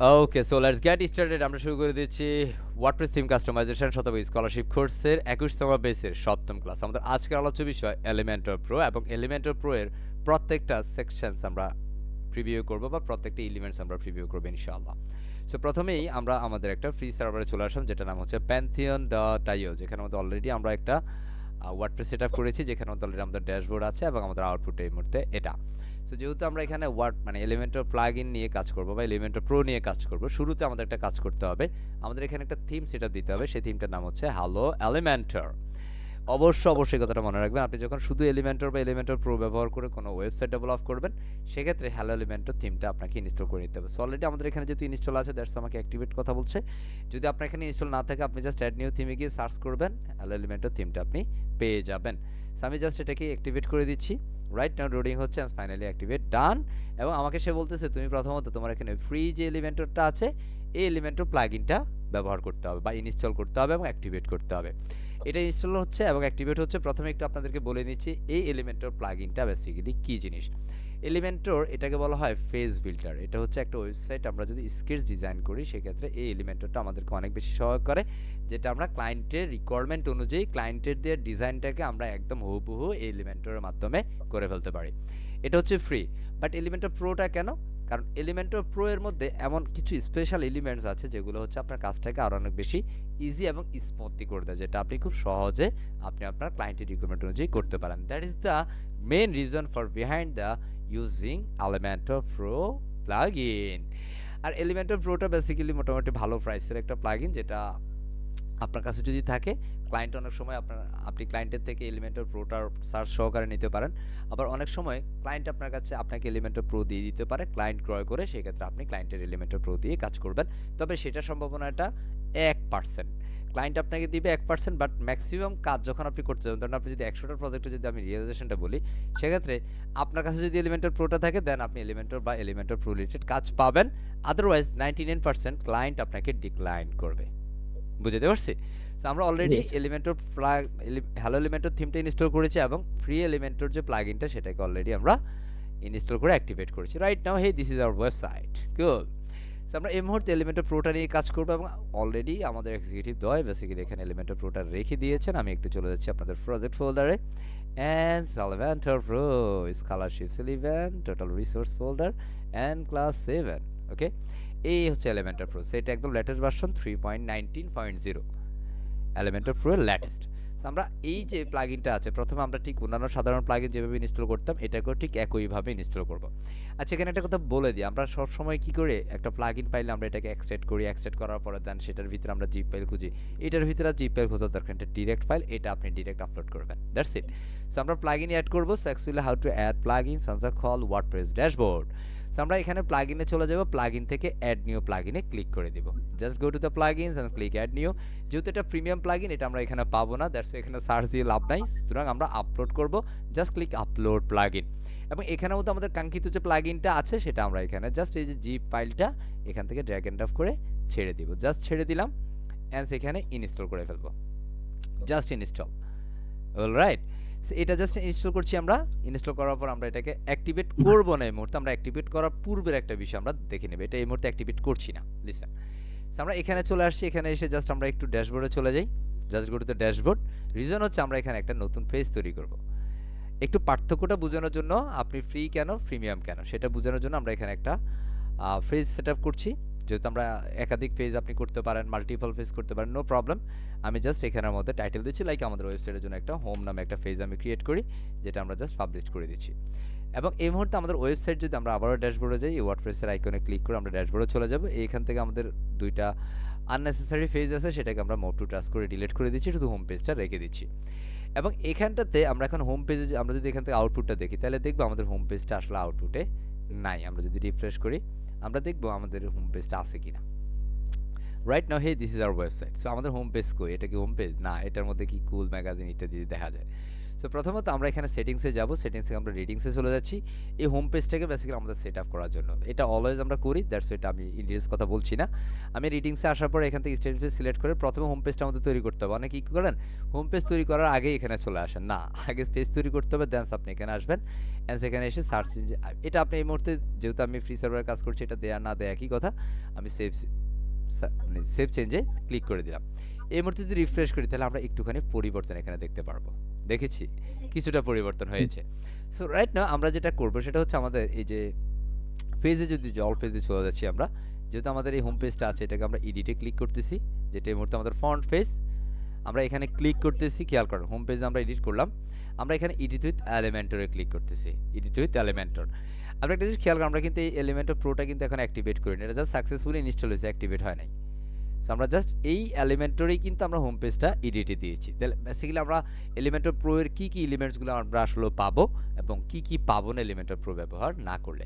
Okay, so let's get started. আমরা শুরু করে দিচ্ছি ওয়ার্ডপ্রেস থিম কাস্টমাইজেশন শতভাগ স্কলারশিপ কোর্সের 21তম বেসের 7ম ক্লাস। আমাদের আজকের আলোচ্য বিষয় এলিমেন্টর প্রো, এবং এলিমেন্টর প্রো এর প্রত্যেকটা সেকশনস আমরা প্রিভিউ করব, বা প্রত্যেকটা এলিমেন্টস আমরা প্রিভিউ করব ইনশাআল্লাহ। সো প্রথমেই আমরা আমাদের একটা ফ্রি সার্ভারে চলে আসলাম, যেটা নাম হচ্ছে pantheon.io, যেখানে আমাদের অলরেডি আমরা একটা ওয়ার্ডপ্রেস সেট আপ করেছি, যেখানে অলরেডি আমাদের ড্যাশবোর্ড আছে এবং আমাদের আউটপুট এই মুহূর্তে এটা। সো যেহেতু আমরা এখানে এলিমেন্টর প্লাগইন নিয়ে কাজ করব বা এলিমেন্টর প্রো নিয়ে কাজ করব, শুরুতে আমাদের একটা কাজ করতে হবে। আমাদের এখানে একটা থিম সেটআপ দিতে হবে। সেই থিমটার নাম হচ্ছে হ্যালো এলিমেন্টর। অবশ্যই কথাটা মনে রাখবেন, আপনি যখন শুধু এলিমেন্টর বা এলিমেন্টর প্রো ব্যবহার করে কোনো ওয়েবসাইট ডেভেলপ করবেন, সেক্ষেত্রে হ্যালো এলিমেন্টর থিমটা আপনাকে ইনস্টল করে নিতে হবে। সো অলরেডি আমাদের এখানে যেহেতু ইনস্টল আছে, দ্যাটস আমাকে অ্যাক্টিভেট কথা বলছে। যদি আপনার এখানে ইনস্টল না থাকে, আপনি জাস্ট অ্যাড নিউ থিমে গিয়ে সার্চ করবেন, হ্যালো এলিমেন্টর থিমটা আপনি পেয়ে যাবেন। সো আমি জাস্ট এটাকে অ্যাক্টিভেট করে দিচ্ছি। রাইট নাও লোডিং হচ্ছে, অ্যান্ড ফাইনালি অ্যাক্টিভেট ডান। এবং আমাকে সে বলতেছে তুমি প্রথমত তোমার এখানে ফ্রি যে এলিমেন্টরটা আছে, এই এলিমেন্টর প্লাগইনটা ব্যবহার করতে হবে বা ইনস্টল করতে হবে এবং অ্যাক্টিভেট করতে হবে। এটা ইনস্টল হচ্ছে এবং অ্যাক্টিভেট হচ্ছে। প্রথমে একটু আপনাদেরকে বলে নিচ্ছি এই এলিমেন্টর প্লাগইনটা বেসিক্যালি কী জিনিস। এলিমেন্টর এটাকে বলা হয় ফেজ বিল্ডার। এটা হচ্ছে একটা ওয়েবসাইট আমরা যদি স্কেচ ডিজাইন করি, সেক্ষেত্রে এই এলিমেন্টরটা আমাদেরকে অনেক বেশি সহায়ক করে, যেটা আমরা ক্লায়েন্টের রিকোয়ারমেন্ট অনুযায়ী ক্লায়েন্টের দিয়ে ডিজাইনটাকে আমরা একদম হুবহু এই এলিমেন্টরের মাধ্যমে করে ফেলতে পারি। এটা হচ্ছে ফ্রি। বাট এলিমেন্টর প্রোটা কেন? কারণ এলিমেন্টর প্রো এর মধ্যে এমন কিছু স্পেশাল এলিমেন্টস আছে, যেগুলো হচ্ছে আপনার কাজটাকে আরও অনেক বেশি ইজি এবং স্মুথলি করে দেয়, যেটা আপনি খুব সহজে আপনি আপনার ক্লায়েন্টের রিকোয়ারমেন্ট অনুযায়ী করতে পারেন। That is the main reason for behind the using Elementor pro plugin. আর এলিমেন্টর প্রোটা বেসিক্যালি মোটামুটি ভালো প্রাইসের একটা প্লাগইন, যেটা আপনার কাছে যদি থাকে, ক্লায়েন্ট অনেক সময় আপনি ক্লায়েন্টের থেকে এলিমেন্টর প্রোটার সার্চ সহকারে নিতে পারেন। আবার অনেক সময় ক্লায়েন্ট আপনার কাছে আপনাকে এলিমেন্টর প্রো দিয়ে দিতে পারে, ক্লায়েন্ট ক্রয় করে, সেক্ষেত্রে আপনি ক্লায়েন্টের এলিমেন্টর প্রো দিয়ে কাজ করবেন। তবে সেটা সম্ভাবনাটা 1%। ক্লায়েন্ট আপনাকে দিবে 1%, বাট ম্যাক্সিমাম কাজ যখন আপনি করতে যাবেন, ধরুন আপনি যদি 100টার প্রজেক্টে যদি আমি রিয়েলাইজেশনটা বলি, সেক্ষেত্রে আপনার কাছে যদি এলিমেন্টর প্রোটা থাকে, দেন আপনি এলিমেন্টর বা এলিমেন্টর প্রো রিলেটেড কাজ পাবেন। আদারওয়াইজ 99% ক্লায়েন্ট আপনাকে ডিক্লাইন করবে। বুঝতে পারছি? সো আমরা already yes. Elementor hello Elementor থিমটা ইনস্টল করেছি, এবং ফ্রি এলিমেন্টর যে প্লাগইনটা সেটাকে অলরেডি আমরা ইনস্টল করে অ্যাক্টিভেট করেছি। Right now hey this is our website. Cool. So আমরা এই মুহূর্তে এলিমেন্টর প্রোটা নিয়ে কাজ করবো, এবং অলরেডি আমাদের এক্সিকিউটিভ দয় বেসিক্যালি এখানে এলিমেন্টর প্রোটা রেখে দিয়েছেন। আমি একটু চলে যাচ্ছি আপনাদের প্রজেক্ট ফোল্ডারে, and Elementor pro scholarships 11 total resource folder and class 7। ওকে, এই হচ্ছে এলিমেন্টর প্রো। সেটা একদম লেটেস্ট ভার্সন 3.19.0 এলিমেন্টর প্রো এর লেটেস্ট। আমরা এই যে প্লাগইনটা আছে, প্রথমে আমরা ঠিক অন্যান্য সাধারণ প্লাগইন যেভাবে ইনস্টল করতাম, এটাকেও ঠিক একইভাবে ইনস্টল করব। আচ্ছা, এখানে একটা কথা বলে দিই, আমরা সব সময় কি করে একটা প্লাগইন পাইলে আমরা এটাকে এক্সট্রাক্ট করি, এক্সট্রাক্ট করার পরে দেন সেটার ভিতরে আমরা জিপ ফাইল খুঁজি। এটার ভিতরে আর জিপ ফাইল খোঁজার দরকার, এটা ডিরেক্ট ফাইল, এটা আপনি ডিরেক্ট আপলোড করবেন, দ্যাটস ইট। সো আমরা প্লাগইন অ্যাড করব। So actually how to add plugins on the call WordPress dashboard. So আমরা এখানে প্লাগইনে চলে যাব, প্লাগইন থেকে অ্যাড নিউ প্লাগইনে ক্লিক করে দিব। Just go to the plugins and click add new. যেহেতু এটা প্রিমিয়াম প্লাগইন, এটা আমরা এখানে পাবো না, দ্যাটস এখানে সার্চ দিয়ে লাভ নাই, সুতরাং আমরা আপলোড করব। Just click upload plugin. এবং এখানেও তো আমাদের কাঙ্ক্ষিত যে প্লাগইনটা আছে, সেটা আমরা এখানে জাস্ট এই যে জিপ ফাইলটা এখান থেকে ড্র্যাগ এন্ড ড্রপ করে ছেড়ে দিব। জাস্ট ছেড়ে দিলাম, অ্যান্ড সেখানে ইনস্টল করে ফেলবো। Just install. অলরাইট, এটা জাস্ট ইনস্টল করছি আমরা। ইনস্টল করার পর আমরা এটাকে অ্যাক্টিভেট করব না এই মুহূর্তে, আমরা অ্যাক্টিভেট করার পূর্বের একটা বিষয় আমরা দেখে নেব। এটা এই মুহূর্তে অ্যাক্টিভেট করছি না, লিসেন। আমরা এখানে চলে আসছি, এখানে এসে জাস্ট আমরা একটু ড্যাশবোর্ডে চলে যাই। Just go to the dashboard. Reason হচ্ছে আমরা এখানে একটা নতুন পেজ তৈরি করব। একটু পার্থক্যটা বোঝানোর জন্য, আপনি ফ্রি কেন প্রিমিয়াম কেন সেটা বোঝানোর জন্য আমরা এখানে একটা পেজ সেট আপ করছি। যেহেতু আমরা একাধিক পেজ আপনি করতে পারেন, মাল্টিপল পেজ করতে পারেন, নো প্রবলেম। আমি জাস্ট এখানের মধ্যে টাইটেল দিচ্ছি, লাইক আমাদের ওয়েবসাইটের জন্য একটা হোম নামে একটা পেজ আমি ক্রিয়েট করি, যেটা আমরা জাস্ট পাবলিশ করে দিচ্ছি। এবং এই মুহূর্তে আমাদের ওয়েবসাইট, যদি আমরা আবারও ড্যাশবোর্ডে যাই, ওয়ার্ডপ্রেসের আইকনে ক্লিক করে আমরা ড্যাশবোর্ডে চলে যাব। এইখান থেকে আমাদের দুইটা আননেসেসারি পেজ আছে, সেটাকে আমরা মোড টু টাস্ক করে ডিলিট করে দিচ্ছি, শুধু হোম পেজটা রেখে দিচ্ছি। এবং এখানটাতে আমরা এখন হোম পেজে আমরা যদি এখান থেকে আউটপুটটা দেখি, তাহলে দেখবো আমাদের হোম পেজটা আসলে আউটপুটে নাই। আমরা যদি রিফ্রেশ করি, আমরা দেখবো আমাদের হোম পেজটা আছে কিনা। Right now hey this is our website. So আমাদের হোম পেজ কই? এটা কি হোম পেজ? না, এটার মধ্যে কি কুল ম্যাগাজিন ইত্যাদি দেখা যায়। সো প্রথমত আমরা এখানে সেটিংসে যাব, সেটিংস থেকে আমরা রিডিংসে চলে যাচ্ছি এই হোম পেজটাকে বেসিক্যালি আমাদের সেট আপ করার জন্য। এটা অলওয়েজ আমরা করি, দ্যাটস এটা আমি ইন্ডিয়াস কথা বলছি না। আমি রিডিংসে আসার পরে এখান থেকে স্টেট পেজ সিলেক্ট করে প্রথমে হোম পেজটা আমাদের তৈরি করতে হবে। অনেকে কী করেন, হোম পেজ তৈরি করার আগেই এখানে চলে আসেন, না, আগে পেজ তৈরি করতে হবে, দেন আপনি এখানে আসবেন। অ্যান্ড এখানে এসে সার্চ ইঞ্জিন, এটা আপনি এই মুহূর্তে যেহেতু আমি ফ্রি সার্ভারে কাজ করছি, এটা দেয়া না দেয়া একই কথা। আমি মানে সেভ চেঞ্জে ক্লিক করে দিলাম। এই মুহূর্তে যদি রিফ্রেশ করি তাহলে আমরা একটুখানি পরিবর্তন এখানে দেখতে পারবো। দেখেছি কিছুটা পরিবর্তন হয়েছে। সো রাইট নাও আমরা যেটা করবো সেটা হচ্ছে আমাদের এই যে পেজে যদি অল পেজে চলে যাচ্ছি আমরা, যেহেতু আমাদের এই হোম পেজটা আছে এটাকে আমরা এডিটে ক্লিক করতেছি, যেটা এই মুহূর্তে আমাদের ফ্রন্ট পেজ। আমরা এখানে ক্লিক করতেছি, খেয়াল করেন হোম পেজে আমরা এডিট করলাম, আমরা এখানে এডিট উইথ এলিমেন্টরে ক্লিক করতেছি, এডিট উইথ এলিমেন্টর। আমরা একটা জিনিস খেয়াল করেন, আমরা কিন্তু এই এলিমেন্টর প্রোটা কিন্তু এখন অ্যাক্টিভেট করিনি, এটা জাস্ট সাকসেসফুলি ইনস্টল হয়েছে, অ্যাক্টিভেট হয় নাই। সো আমরা জাস্ট এই এলিমেন্টরেই কিন্তু আমরা হোম পেজটা এডিটে দিয়েছি। তাহলে বেসিক্যালি আমরা এলিমেন্টর প্রো এর কী কী এলিমেন্টসগুলো আমরা আসলে পাবো এবং কী কী পাবো না এলিমেন্টর প্রো ব্যবহার না করলে।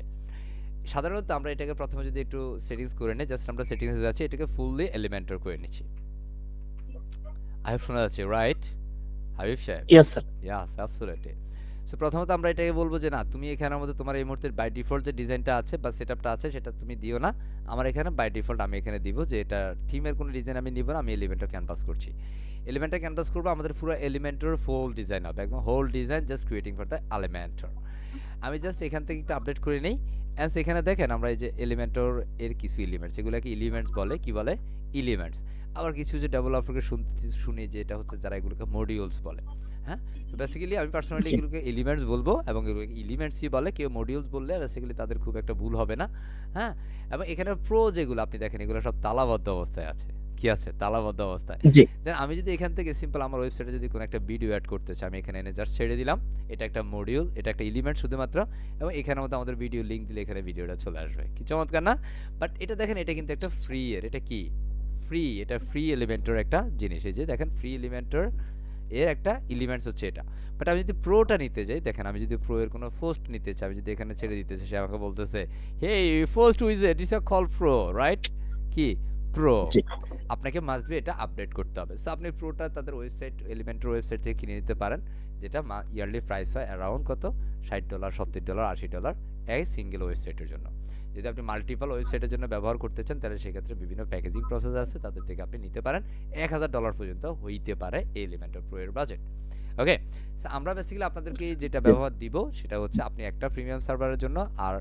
সাধারণত আমরা এটাকে প্রথমে যদি একটু সেটিংস করে নিই, জাস্ট আমরা সেটিংসে যাচ্ছি, এটাকে ফুললি এলিমেন্টর করে নিচ্ছি। আইব শোনা যাচ্ছে, রাইট হাবিব সাহেব? Yes sir. Yes, absolutely. So প্রথমত আমরা এটাকে বলবো যে না, তুমি এখানের মধ্যে তোমার এই মুহূর্তে বাই ডিফল্ট যে ডিজাইনটা আছে বা সেটআপটা আছে সেটা তুমি দিও না। আমার এখানে বাই ডিফল্ট আমি এখানে দিব যে এটা থিমের কোনো ডিজাইন আমি নিব না, আমি এলিমেন্টর ক্যানভাস করছি। এলিমেন্টর ক্যানভাস করবো, আমাদের পুরো এলিমেন্টর ফুল ডিজাইন হবে, একদম whole design just creating for the Elementor. আমি জাস্ট এখান থেকে একটু আপডেট করে নেই। অ্যান্ড এখানে দেখেন আমরা এই যে এলিমেন্টর এর কিছু এলিমেন্টস, এগুলোকে এলিমেন্টস বলে, কি বলে, এলিমেন্টস। আবার কিছু যে ডেভেলপারকে শুনি যে এটা হচ্ছে যারা এগুলোকে মডিউলস বলে। হ্যাঁ, তো বেসিক্যালি আমি পার্সোনালি জি। এগুলোকে এলিমেন্টস বলবো এবং এগুলোকে এলিমেন্টসই বলে, কেউ মডিউলস বললে বেসিক্যালি তাদের খুব একটা ভুল হবে না। হ্যাঁ, এবং এখানে প্রো যেগুলো আপনি দেখেন এগুলো সব তালাবদ্ধ অবস্থায় আছে, কি আছে, তালাবদ্ধ অবস্থায়। জি। দেন আমি যদি এখান থেকে সিম্পল আমার ওয়েবসাইটে যদি কোনো একটা ভিডিও অ্যাড করতে চাই, আমি এখানে এনে জাস্ট ছেড়ে দিলাম, এটা একটা মডিউল, এটা একটা এলিমেন্ট শুধুমাত্র, এবং এখানের মধ্যে আমাদের ভিডিও লিঙ্ক দিলে এখানে ভিডিওটা চলে আসবে, কি চমৎকার না? বাট এটা দেখেন, এটা কিন্তু একটা ফ্রি এটা কি ফ্রি, এটা ফ্রি এলিমেন্টর একটা জিনিস। এই যে দেখেন ফ্রি এলিমেন্টর এর একটা এলিমেন্টস হচ্ছে এটা। বাট আমি যদি প্রোটা নিতে যাই, দেখেন আমি যদি প্রো এর কোনো পোস্ট নিতে চাই, আমি যদি এখানে ছেড়ে দিতে চাই, সে আমাকে বলতেছে হে পোস্ট উইজেট is a call pro, right? কি প্রো? জি। আপনাকে মাস্ট বি এটা আপডেট করতে হবে। সো আপনি প্রোটা তাদের ওয়েবসাইট, এলিমেন্টর ওয়েবসাইট থেকে কিনে নিতে পারেন, যেটা ইয়ারলি প্রাইস হয় অ্যারাউন্ড কত, $60, $70, $80 এই সিঙ্গেল ওয়েবসাইটের জন্য। যদি আপনি মাল্টিপল ওয়েবসাইটের জন্য ব্যবহার করতে চান তাহলে সেক্ষেত্রে বিভিন্ন প্যাকেজিং প্রসেস আছে, তাদের থেকে আপনি নিতে পারেন। $1000 পর্যন্ত হইতে পারে এই এলিমেন্টর প্রো এর বাজেট। ওকে, সো আমরা বেসিক্যালি আপনাদেরকে যেটা ব্যবহার দিব সেটা হচ্ছে আপনি একটা প্রিমিয়াম সার্ভারের জন্য আর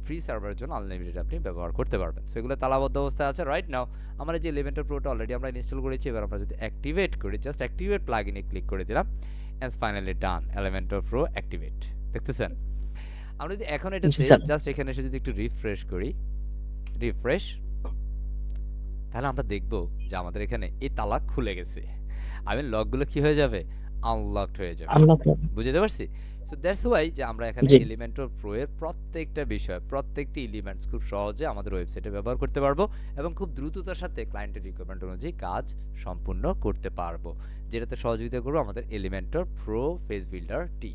ফ্রি সার্ভারের জন্য আনলিমিটেড আপনি ব্যবহার করতে পারবেন। সো এগুলো তালাবদ্ধ অবস্থায় আছে রাইট নাও। আমরা যে এলিমেন্টর প্রোটা অলরেডি আমরা ইনস্টল করেছি, এবার আমরা যদি অ্যাক্টিভেট করি, জাস্ট অ্যাক্টিভেট প্লাগইনে ক্লিক করে দিলাম, and finally done, Elementor pro activate. দেখতেছেন? আমরা যদি এখন জি এটাতে স্যার। জাস্ট এখানে এসে যদি একটু রিফ্রেশ করি, রিফ্রেশ, তাহলে আমরা দেখব যে আমাদের এখানে এই তালা খুলে গেছে। আই মিন লকগুলো কি হয়ে যাবে, আনলকড হয়ে যাবে। আনলক হবে। বুঝতে পারছি? সো দ্যাটস ওয়াই যে আমরা এখানে জি। এলিমেন্টর প্রো এর প্রত্যেকটা বিষয়, প্রত্যেকটি এলিমেন্টস খুব সহজে আমাদের ওয়েবসাইটে ব্যবহার করতে পারবো এবং খুব দ্রুততার সাথে ক্লায়েন্টের রিকোয়ারমেন্ট অনুযায়ী কাজ সম্পূর্ণ করতে পারবো, যেটাতে সহযোগিতা করবো আমাদের এলিমেন্টর প্রো পেজ বিল্ডার টি।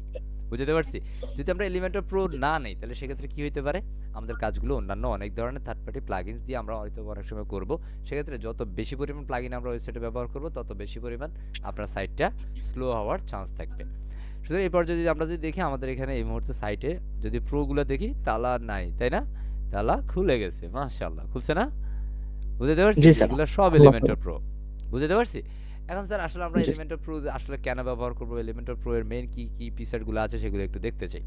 বুঝতে পারছি? যদি আমরা এলিমেন্টর প্রো না নেই তাহলে সেক্ষেত্রে কি হইতে পারে, আমাদের কাজগুলো অন্যান্য অনেক ধরনের থার্ড পার্টি প্লাগইনস দিয়ে আমরা হয়তো অনেক সময় করব। সেক্ষেত্রে যত বেশি পরিমাণ প্লাগইন আমরা ওয়েবসাইটে ব্যবহার করব তত বেশি পরিমাণ আপনার সাইটটা স্লো হওয়ার চান্স থাকবে। সুতরাং এরপর যদি আমরা যদি দেখি আমাদের এখানে এই মুহূর্তে সাইটে যদি প্রোগুলো দেখি, তালা নাই, তাই না? তালা খুলে গেছে, মাশাআল্লাহ, খুলছে না? বুঝতে পারছি? জি স্যার। এগুলো সব আনলক এলিমেন্টর হবে। প্রো। বুঝতে পারছি? এখন স্যার আসলে আমরা জি। এলিমেন্টর প্রো আসলে কেন ব্যবহার করব, এলিমেন্টর প্রো এর মেইন কি কি ফিচারগুলো আছে সেগুলো একটু দেখতে চাই।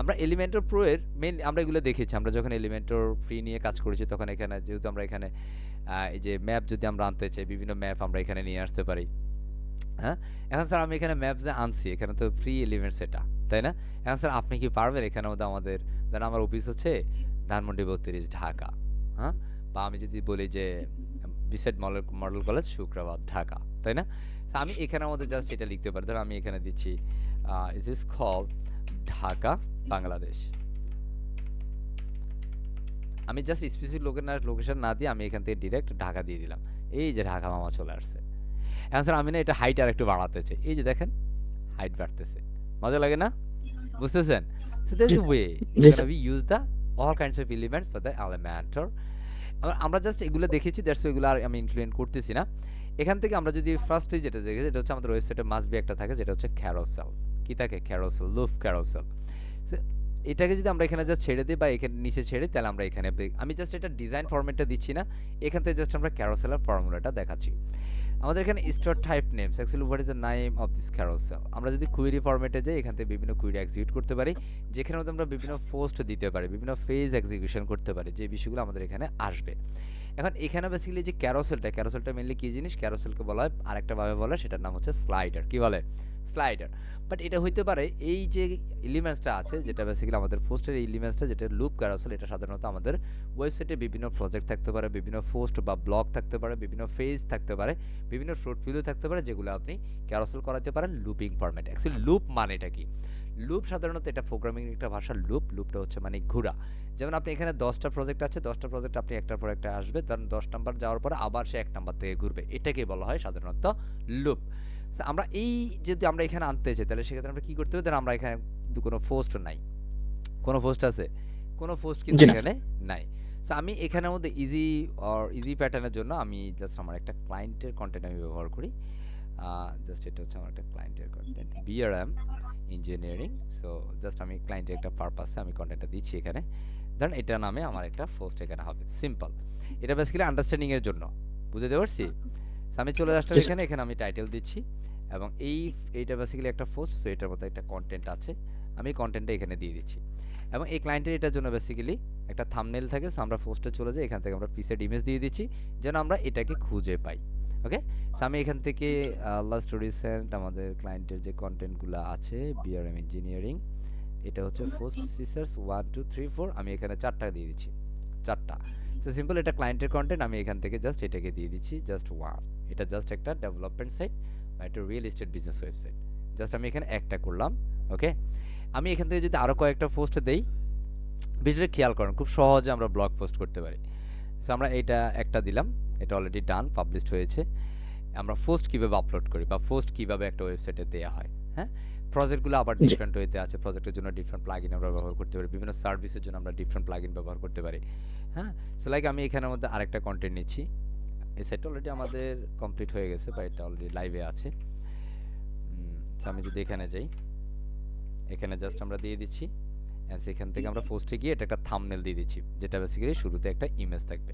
আমরা এলিমেন্টর প্রো এর মেইন আমরা এগুলো দেখেছি, আমরা যখন এলিমেন্টর ফ্রি নিয়ে কাজ করেছি তখন এখানে যেহেতু আমরা এখানে এই যে ম্যাপ যদি আমরা আনতে চাই, বিভিন্ন ম্যাপ আমরা এখানে নিয়ে আসতে পারি। হ্যাঁ, এখন স্যার আমি এখানে ম্যাপ যে আনছি, এখানে তো ফ্রি এলিমেন্টস এটা, তাই না? এখন স্যার আপনি কি পারবেন এখানের মধ্যে আমাদের, ধরেন আমার অফিস হচ্ছে ধানমন্ডি 32 ঢাকা, হ্যাঁ, বা আমি যদি বলি যে beside model college Sukrabad Dhaka, তাই না? তো আমি এখানের মধ্যে জাস্ট এটা লিখতে পারি, ধরুন আমি এখানে দিচ্ছি it is called Dhaka Bangladesh. আমি জাস্ট স্পেসিফিক লোকেশন না দিয়ে আমি এখান থেকে ডিরেক্ট ঢাকা দিয়ে দিলাম, এই যে ঢাকা মামা চলে আসছে। এখন স্যার আমি না এটা হাইট আর একটু বাড়াতে চাই, এই যে দেখেন হাইট বাড়তেছে, মজা লাগে না? বুঝতেছেন? So that's G. The way G U sir. Can use the all kinds of elements for the Elementor. আমরা জাস্ট এগুলো দেখেছি, দ্যাটস এগুলো আর আমি ইনক্লুড করতেছি না। এখান থেকে আমরা যদি ফার্স্টে যেটা দেখি, যেটা হচ্ছে আমাদের ওয়েবসাইটে মাস্ট বি একটা থাকে, যেটা হচ্ছে ক্যারোসেল। কি থাকে, ক্যারোসেল, লুপ ক্যারোসেল। এটাকে যদি আমরা এখানে জাস্ট ছেড়ে দিই বা এখানে নিচে ছেড়ে, তাহলে আমরা এখানে আমি জাস্ট এটা ডিজাইন ফরম্যাটটা দিচ্ছি না, এখান থেকে জাস্ট আমরা ক্যারোসেলের ফর্মুলাটা দেখাচ্ছি। আমাদের এখানে store type names, actually what is the name of this carousel. আমরা যদি কুয়েরি ফরম্যাটে যাই, এখান থেকে বিভিন্ন কুয়েরি এক্সিকিউট করতে পারি, যেখানে মধ্যে আমরা বিভিন্ন পোস্ট দিতে পারি, বিভিন্ন ফেজ এক্সিকিউশন করতে পারি, যে বিষয়গুলো আমাদের এখানে আসবে। এখন এখানে বেসিক্যালি যে ক্যারোসেলটা মেনলি কি জিনিস, ক্যারোসেলকে বলা হয় আরেকটা ভাবে বলে, সেটার নাম হচ্ছে স্লাইডার। কি বলে, স্লাইডার। বাট এটা হইতে পারে এই যে এলিমেন্টসটা আছে, যেটা বেসিক্যালি আমাদের পোস্টের এলিমেন্টসটা, যেটা লুপ ক্যারোসেল, এটা সাধারণত আমাদের ওয়েবসাইটে বিভিন্ন প্রজেক্ট থাকতে পারে, বিভিন্ন পোস্ট বা ব্লগ থাকতে পারে, বিভিন্ন ফেজ থাকতে পারে, বিভিন্ন শর্ট ভিডিও থাকতে পারে, যেগুলো আপনি ক্যারোসেল করাতে পারেন লুপিং ফরম্যাটে। অ্যাকচুয়ালি লুপ মানেটা কি, লুপ সাধারণত এটা প্রোগ্রামিং একটা ভাষা। লুপটা হচ্ছে মানে ঘোরা। যেমন আপনি এখানে 10টা প্রজেক্ট আছে, 10টা প্রজেক্ট আপনি একটার পর একটা আসবে, ধরুন 10 নাম্বার যাওয়ার পরে আবার সে 1 নাম্বার থেকে ঘুরবে, এটাকে বলা হয় সাধারণত লুপ। আমরা এই যদি আমরা এখানে আনতে চাই, তাহলে সেক্ষেত্রে আমরা কি করতে হবে, আমরা এখানে কিন্তু কোনো পোস্ট নাই, কোনো পোস্ট আছে, কোনো পোস্ট কিন্তু এখানে নাই। সো আমি এখানের মধ্যে ইজি প্যাটার্নের জন্য আমি জাস্ট আমার একটা ক্লায়েন্টের কন্টেন্ট আমি ব্যবহার করি। জাস্ট এটা হচ্ছে আমার একটা ক্লায়েন্টের content, BRM engineering. So just আমি ক্লায়েন্টের একটা পারপাসে আমি কন্টেন্টটা দিচ্ছি এখানে। ধরুন এটা নামে আমার একটা পোস্ট এখানে হবে, সিম্পল। এটা বেসিক্যালি আন্ডারস্ট্যান্ডিং এর জন্য, বুঝতে পারছি। আমি চলে আসলাম এখানে আমি টাইটেল দিচ্ছি, এবং এইটা বেসিক্যালি একটা পোস্ট। সো এটার মধ্যে একটা কন্টেন্ট আছে, আমি কন্টেন্টটা এখানে দিয়ে দিচ্ছি। এবং এই ক্লায়েন্টের এটার জন্য বেসিক্যালি একটা থাম্বনেল থাকে। সো আমরা পোস্টে চলে যাই, এখান থেকে আমরা পিসেড ইমেজ দিয়ে দিচ্ছি, যেন আমরা এটাকে খুঁজে পাই। ওকে, সো আমি এখান থেকে লাস্ট রিসেন্ট আমাদের ক্লায়েন্টের যে কন্টেন্টগুলো আছে, বিআরএম ইঞ্জিনিয়ারিং, এটা হচ্ছে পোস্ট ফিচার্স 1 2 3 4, আমি এখানে 4টা দিয়ে দিচ্ছি, 4টা। সো সিম্পল, এটা ক্লায়েন্টের কন্টেন্ট, আমি এখান থেকে জাস্ট এটাকে দিয়ে দিচ্ছি জাস্ট 1। এটা জাস্ট একটা ডেভেলপমেন্ট সাইট বা একটা real estate business website. Just আমি এখানে একটা করলাম। ওকে, আমি এখান থেকে যদি আরও কয়েকটা পোস্ট দেই, বিষয়টা খেয়াল করেন, খুব সহজে আমরা ব্লগ পোস্ট করতে পারি। সো আমরা এটা একটা দিলাম, এটা অলরেডি ডান, পাবলিশড হয়েছে। আমরা পোস্ট কীভাবে আপলোড করি বা পোস্ট কীভাবে একটা ওয়েবসাইটে দেওয়া হয়, হ্যাঁ, প্রজেক্টগুলো আবার ডিফারেন্ট ওয়েতে আছে। প্রজেক্টের জন্য ডিফারেন্ট প্লাগইন আমরা ব্যবহার করতে পারি, বিভিন্ন সার্ভিসের জন্য আমরা ডিফারেন্ট প্লাগইন ব্যবহার করতে পারি, হ্যাঁ। সো লাইক আমি এখানের মধ্যে আরেকটা কন্টেন্ট নিচ্ছি, এই সাইটটা অলরেডি আমাদের কমপ্লিট হয়ে গেছে বা এটা অলরেডি লাইভে আছে। আমি যদি এখানে যাই, এখানে জাস্ট আমরা দিয়ে দিচ্ছি, সেখান থেকে আমরা পোস্টে গিয়ে এটা একটা থাম্বনেল দিয়ে দিচ্ছি, যেটা বেসিক্যালি শুরুতে একটা ইমেজ থাকবে।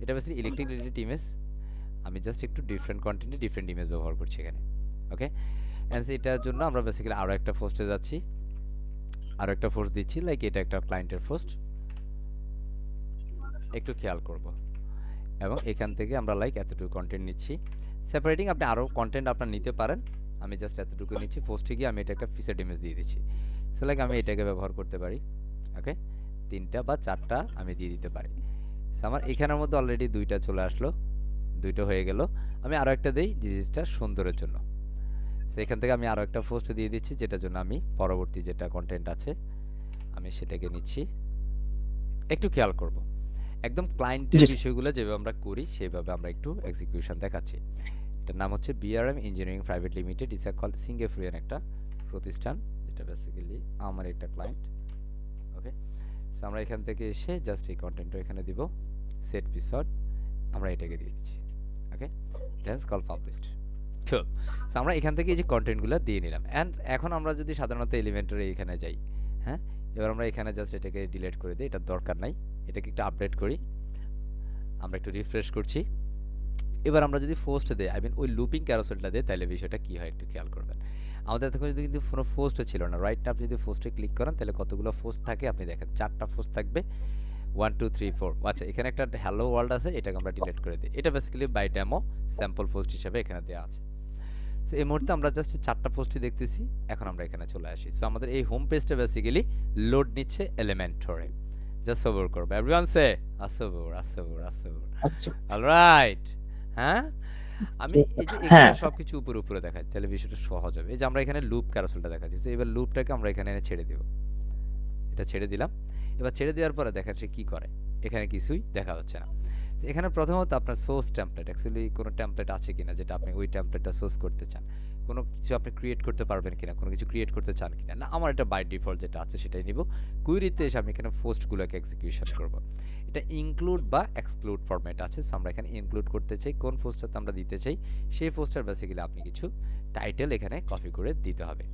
এটা বেসিক্যালি ইলেকট্রিক রিলেটেড ইমেজ, আমি জাস্ট একটু ডিফারেন্ট কন্টেন্টে ডিফারেন্ট ইমেজ ব্যবহার করছি এখানে। ওকে, এটার জন্য আমরা বেসিক্যালি আরও একটা পোস্টে যাচ্ছি, আরও একটা পোস্ট দিচ্ছি, লাইক এটা একটা ক্লায়েন্টের পোস্ট, একটু খেয়াল করব। এবং এখান থেকে আমরা লাইক এতটুকু কন্টেন্ট নিচ্ছি, সেপারেটিং। আপনি আরও কন্টেন্ট আপনার নিতে পারেন, আমি জাস্ট এতটুকু নিচ্ছি। পোস্টে গিয়ে আমি এটা একটা ফিচার ইমেজ দিয়ে দিচ্ছি। সো লাইক আমি এটাকে ব্যবহার করতে পারি। ওকে, 3টা বা 4টা আমি দিয়ে দিতে পারি। সো আমার এখানের মধ্যে অলরেডি 2টা চলে আসলো, 2টা হয়ে গেল। আমি আরও একটা দিই জিনিসটা সুন্দরের জন্য। সো এখান থেকে আমি আরও একটা পোস্ট দিয়ে দিচ্ছি, যেটার জন্য আমি পরবর্তী যেটা কন্টেন্ট আছে আমি সেটাকে নিচ্ছি। একটু খেয়াল করব, একদম ক্লায়েন্টের বিষয়গুলো যেভাবে আমরা করি সেভাবে আমরা একটু এক্সিকিউশন দেখাচ্ছি। এটার নাম হচ্ছে BRM engineering private limited, it's a call Singaporean একটা প্রতিষ্ঠান, যেটা বেসিক্যালি আমার একটা ক্লায়েন্ট। ওকে, সো আমরা এখান থেকে এসে জাস্ট এই কন্টেন্টটা এখানে দিব, সেট এপিসোড, আমরা এটাকে দিয়ে দিচ্ছি। ওকে, দ্যাটস কল পাবলিশড। খুব, সো আমরা এখান থেকে এই যে কন্টেন্টগুলো দিয়ে নিলাম। অ্যান্ড এখন আমরা যদি সাধারণত এলিমেন্টরে এখানে যাই, হ্যাঁ, এবার আমরা এখানে জাস্ট এটাকে ডিলিট করে দিই, এটার দরকার নাই। এটাকে একটু আপডেট করি, আমরা একটু রিফ্রেশ করছি। এবার আমরা যদি পোস্ট দেই, আই মিন ওই লুপিং ক্যারোসেলটা দেই, তাহলে বিষয়টা কী হয় একটু খেয়াল করবেন। আমাদের এতক্ষণ যদি কিন্তু কোনো পোস্টও ছিল না, রাইট না, আপনি যদি পোস্টে ক্লিক করেন তাহলে কতগুলো পোস্ট থাকে আপনি দেখেন, 4টা পোস্ট থাকবে, 1 2 3 4। আচ্ছা, এখানে একটা হ্যালো ওয়ার্ল্ড আছে, এটাকে আমরা ডিলিট করে দিই। এটা basically by demo sample post হিসেবে এখানে দেওয়া আছে। সো এই মুহূর্তে আমরা জাস্ট 4টা পোস্টই দেখতেছি। এখন আমরা এখানে চলে আসি। সো আমাদের এই হোম পেজটা বেসিক্যালি লোড নিচ্ছে এলিমেন্টরে। জাস্ট সবর করবে, এভরিওয়ান সে আসবর আসবর আসবর। অলরাইট, হ্যাঁ, আমি এই যে এখানে সবকিছু উপরে উপরে দেখাই, তাহলে বিষয়টা সহজ হবে। এই যে আমরা এখানে লুপ ক্যারোসেলটা দেখাচ্ছি, এবার লুপটাকে আমরা এখানে এনে ছেড়ে দেব। এটা ছেড়ে দিলাম। এবার ছেড়ে দেওয়ার পরে দেখেন সে কী করে, এখানে কিছুই দেখা যাচ্ছে না। এখানে প্রথমত আপনার সোর্স টেমপ্লেট, অ্যাকচুয়ালি কোনো টেমপ্লেট আছে কিনা যেটা আপনি ওই টেমপ্লেটটা সোর্স করতে চান, কোনো কিছু আপনি ক্রিয়েট করতে পারবেন কিনা, কোনো কিছু ক্রিয়েট করতে চান কিনা। না, আমার এটা বাই ডিফল্ট যেটা আছে সেটাই নিব। কুইরিতে এসে আমি এখানে পোস্টগুলোকে এক্সিকিউশন করব। এটা ইনক্লুড বা এক্সক্লুড ফরম্যাট আছে। সো আমরা এখানে ইনক্লুড করতে চাই, কোন পোস্টটাতে আমরা দিতে চাই সেই পোস্টার বেসিক্যালি আপনি কিছু টাইটেল এখানে কপি করে দিতে হবে।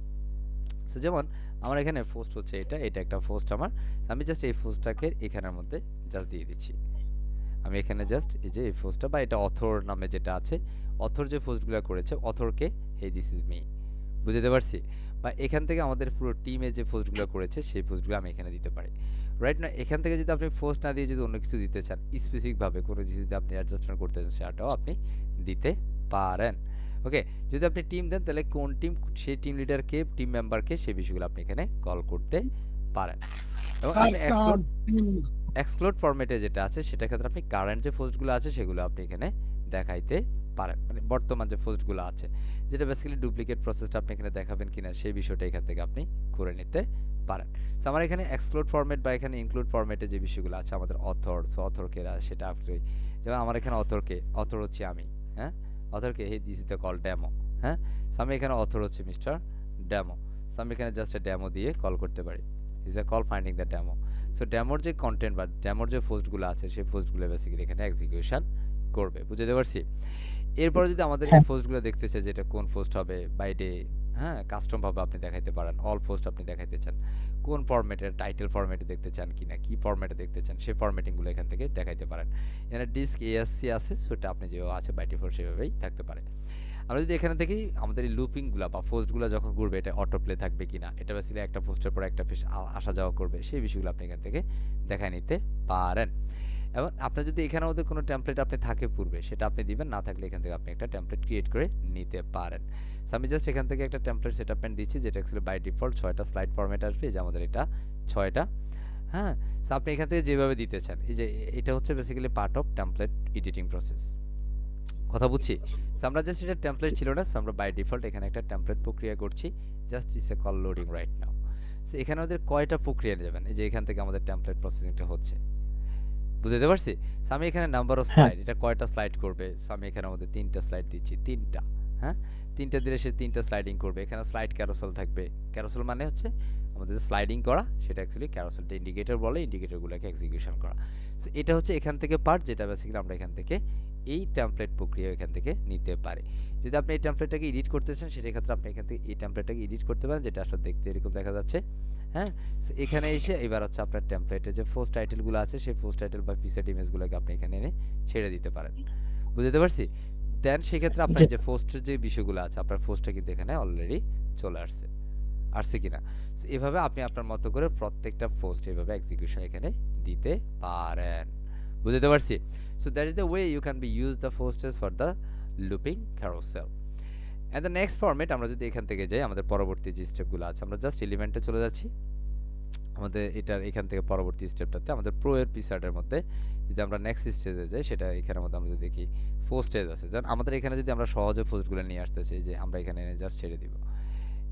সো যেমন আমার এখানে পোস্ট হচ্ছে এটা একটা পোস্ট আমার। আমি জাস্ট এই পোস্টটাকে এখানের মধ্যে জাস্ট দিয়ে দিচ্ছি। আমি এখানে জাস্ট এই যে এই পোস্টটা বা এটা অথর নামে যেটা আছে, অথর যে পোস্টগুলো করেছে অথরকে হে দিস ইজ মি, বুঝতে পারছি। বা এখান থেকে আমাদের পুরো টিমে যে পোস্টগুলো করেছে সেই পোস্টগুলো আমি এখানে দিতে পারি। রাইট না, এখান থেকে যদি আপনি পোস্ট না দিয়ে যদি অন্য কিছু দিতে চান, স্পেসিফিকভাবে কোনো কিছু যদি আপনি অ্যাডজাস্টমেন্ট করতে চান, সেটাও আপনি দিতে পারেন। ওকে, যদি আপনি টিম দেন তাহলে কোন টিম, সেই টিম লিডারকে, টিম মেম্বারকে, সেই বিষয়গুলো আপনি এখানে কল করতে পারেন। এবং আপনি এক্সক্লুড ফরম্যাটে যেটা আছে সেটার ক্ষেত্রে আপনি কারেন্ট যে পোস্টগুলো আছে সেগুলো আপনি এখানে দেখাইতে পারেন, মানে বর্তমান যে পোস্টগুলো আছে, যেটা বেসিক্যালি ডুপ্লিকেট প্রসেসটা আপনি এখানে দেখাবেন কিনা সেই বিষয়টা এখান থেকে আপনি করে নিতে পারেন। সো আমার এখানে এক্সক্লুড ফরম্যাট বা এখানে ইনক্লুড ফরম্যাটে যে বিষয়গুলো আছে আমাদের অথর, সো অথরকে সেটা আপনি, যেমন আমার এখানে অথর হচ্ছে আমি, হ্যাঁ, অথরকে hey this is the call demo, হ্যাঁ, সো আমি এখানে অথর হচ্ছে মিস্টার ডেমো, সো আমি এখানে জাস্ট ডেমো দিয়ে কল করতে পারি, is a call finding the demo. So ডেমোর যে কন্টেন্ট বা ডেমোর যে পোস্টগুলো আছে সেই পোস্টগুলো বেসিক্যালি এখানে এক্সিকিউশন করবে, বুঝতে পারছি। এরপরে যদি আমাদের এই পোস্টগুলো দেখতে চাই যে এটা কোন পোস্ট হবে, বাই ডে, হ্যাঁ, কাস্টম ভাবে আপনি দেখাইতে পারেন, অল পোস্ট আপনি দেখাইতে চান, কোন ফরম্যাটের, টাইটেল ফরম্যাটে দেখতে চান কিনা, কি ফরম্যাটে দেখতে চান, সেই ফরম্যাটিংগুলো এখান থেকে দেখাইতে পারেন। এখানে ডিস্ক এএসসি আছে, সেটা আপনি যেভাবে আছে বাই ডিফল্ট সেভাবেই থাকতে পারে। আমরা যদি এখানে দেখি আমাদের এই লুপিংগুলো বা পোস্টগুলো যখন ঘুরবে এটা অটো প্লে থাকবে কিনা, এটা বেসিক্যালি একটা পোস্টের পর একটা পেজ আসা যাওয়া করবে, সেই বিষয়গুলো আপনি এখান থেকে দেখায় নিতে পারেন। এবং আপনার যদি এখানের মধ্যে কোনো টেমপ্লেট আপনি থাকে পূর্বে, সেটা আপনি দিবেন, না থাকলে এখান থেকে আপনি একটা টেমপ্লেট ক্রিয়েট করে নিতে পারেন। সো আমি জাস্ট এখান থেকে একটা টেমপ্লেট সেটআপমেন্ট দিচ্ছি, যেটা অ্যাকচুয়ালি বাই ডিফল্ট 6টা স্লাইড ফরম্যাট আসবে, যে আমাদের এটা 6টা, হ্যাঁ। সো আপনি এখান থেকে যেভাবে দিতে চান, এই যে এটা হচ্ছে basically part of template editing process, কথা বুঝছি। সো আমরা জাস্ট এটা টেমপ্লেট ছিল না, সো আমরা বাই ডিফল্ট এখানে একটা টেমপ্লেট প্রক্রিয়া করছি, just it's a call loading right now. So এখানে আমাদের কয়টা প্রক্রিয়া যাবেন, এই যে এখান থেকে আমাদের টেমপ্লেট প্রসেসিংটা হচ্ছে, বুঝতে পারছি। সো আমি এখানে নাম্বার অফ স্লাইড, এটা কয়টা স্লাইড করবে, সো আমি এখানে আমাদের 3টা স্লাইড দিচ্ছি, 3টা, হ্যাঁ, 3টা দিলে সে 3টা স্লাইডিং করবে। এখানে স্লাইড ক্যারোসেল থাকবে, ক্যারোসেল মানে হচ্ছে আমাদের যে স্লাইডিং করা, সেটা অ্যাকচুয়ালি ক্যারোসেলটা ইন্ডিকেটর বলে, ইন্ডিকেটরগুলোকে এক্সিকিউশন করা। সো এটা হচ্ছে এখান থেকে পার্ট, যেটা বেসিক্যালি আমরা এখান থেকে এই টেমপ্লেট প্রক্রিয়া এখান থেকে নিতে পারি। যদি আপনি এই টেমপ্লেটটাকে এডিট করতে চান, সেটার ক্ষেত্রে আপনি এখান থেকে এই টেমপ্লেটটাকে এডিট করতে পারেন, যেটা আসলে দেখতে এরকম দেখা যাচ্ছে, হ্যাঁ। সো এখানে এসে এবার হচ্ছে আপনার টেমপ্লেটে যে পোস্ট টাইটেলগুলো আছে, সেই পোস্ট টাইটেল বা ফিচার্ড ইমেজগুলোকে আপনি এখানে এনে ছেড়ে দিতে পারেন, বুঝতে পারছি। দেন সেক্ষেত্রে আপনার যে পোস্টের যে বিষয়গুলো আছে, আপনার পোস্টটা কিন্তু এখানে অলরেডি চলে আসছে কিনা। সো এভাবে আপনি আপনার মতো করে প্রত্যেকটা পোস্ট এভাবে এক্সিকিউশন এখানে দিতে পারেন, বুঝতে পারছি। So that is the way you can be use the posts for the looping carousel. And the next format, আমরা যদি এখান থেকে যাই, আমাদের পরবর্তী যে স্টেপগুলো আছে, আমরা জাস্ট এলিমেন্টে চলে যাচ্ছি। আমাদের এটার এখান থেকে পরবর্তী স্টেপটাতে আমাদের প্রো এর পিসার্টের মধ্যে যদি আমরা নেক্সট স্টেজে যাই, সেটা এখানের মধ্যে আমরা যদি দেখি পোস্টেজ আছে, যেমন আমাদের এখানে যদি আমরা সহজে পোস্টগুলো নিয়ে আসতে চাই, যে আমরা এখানে এনে জাস্ট ছেড়ে দিব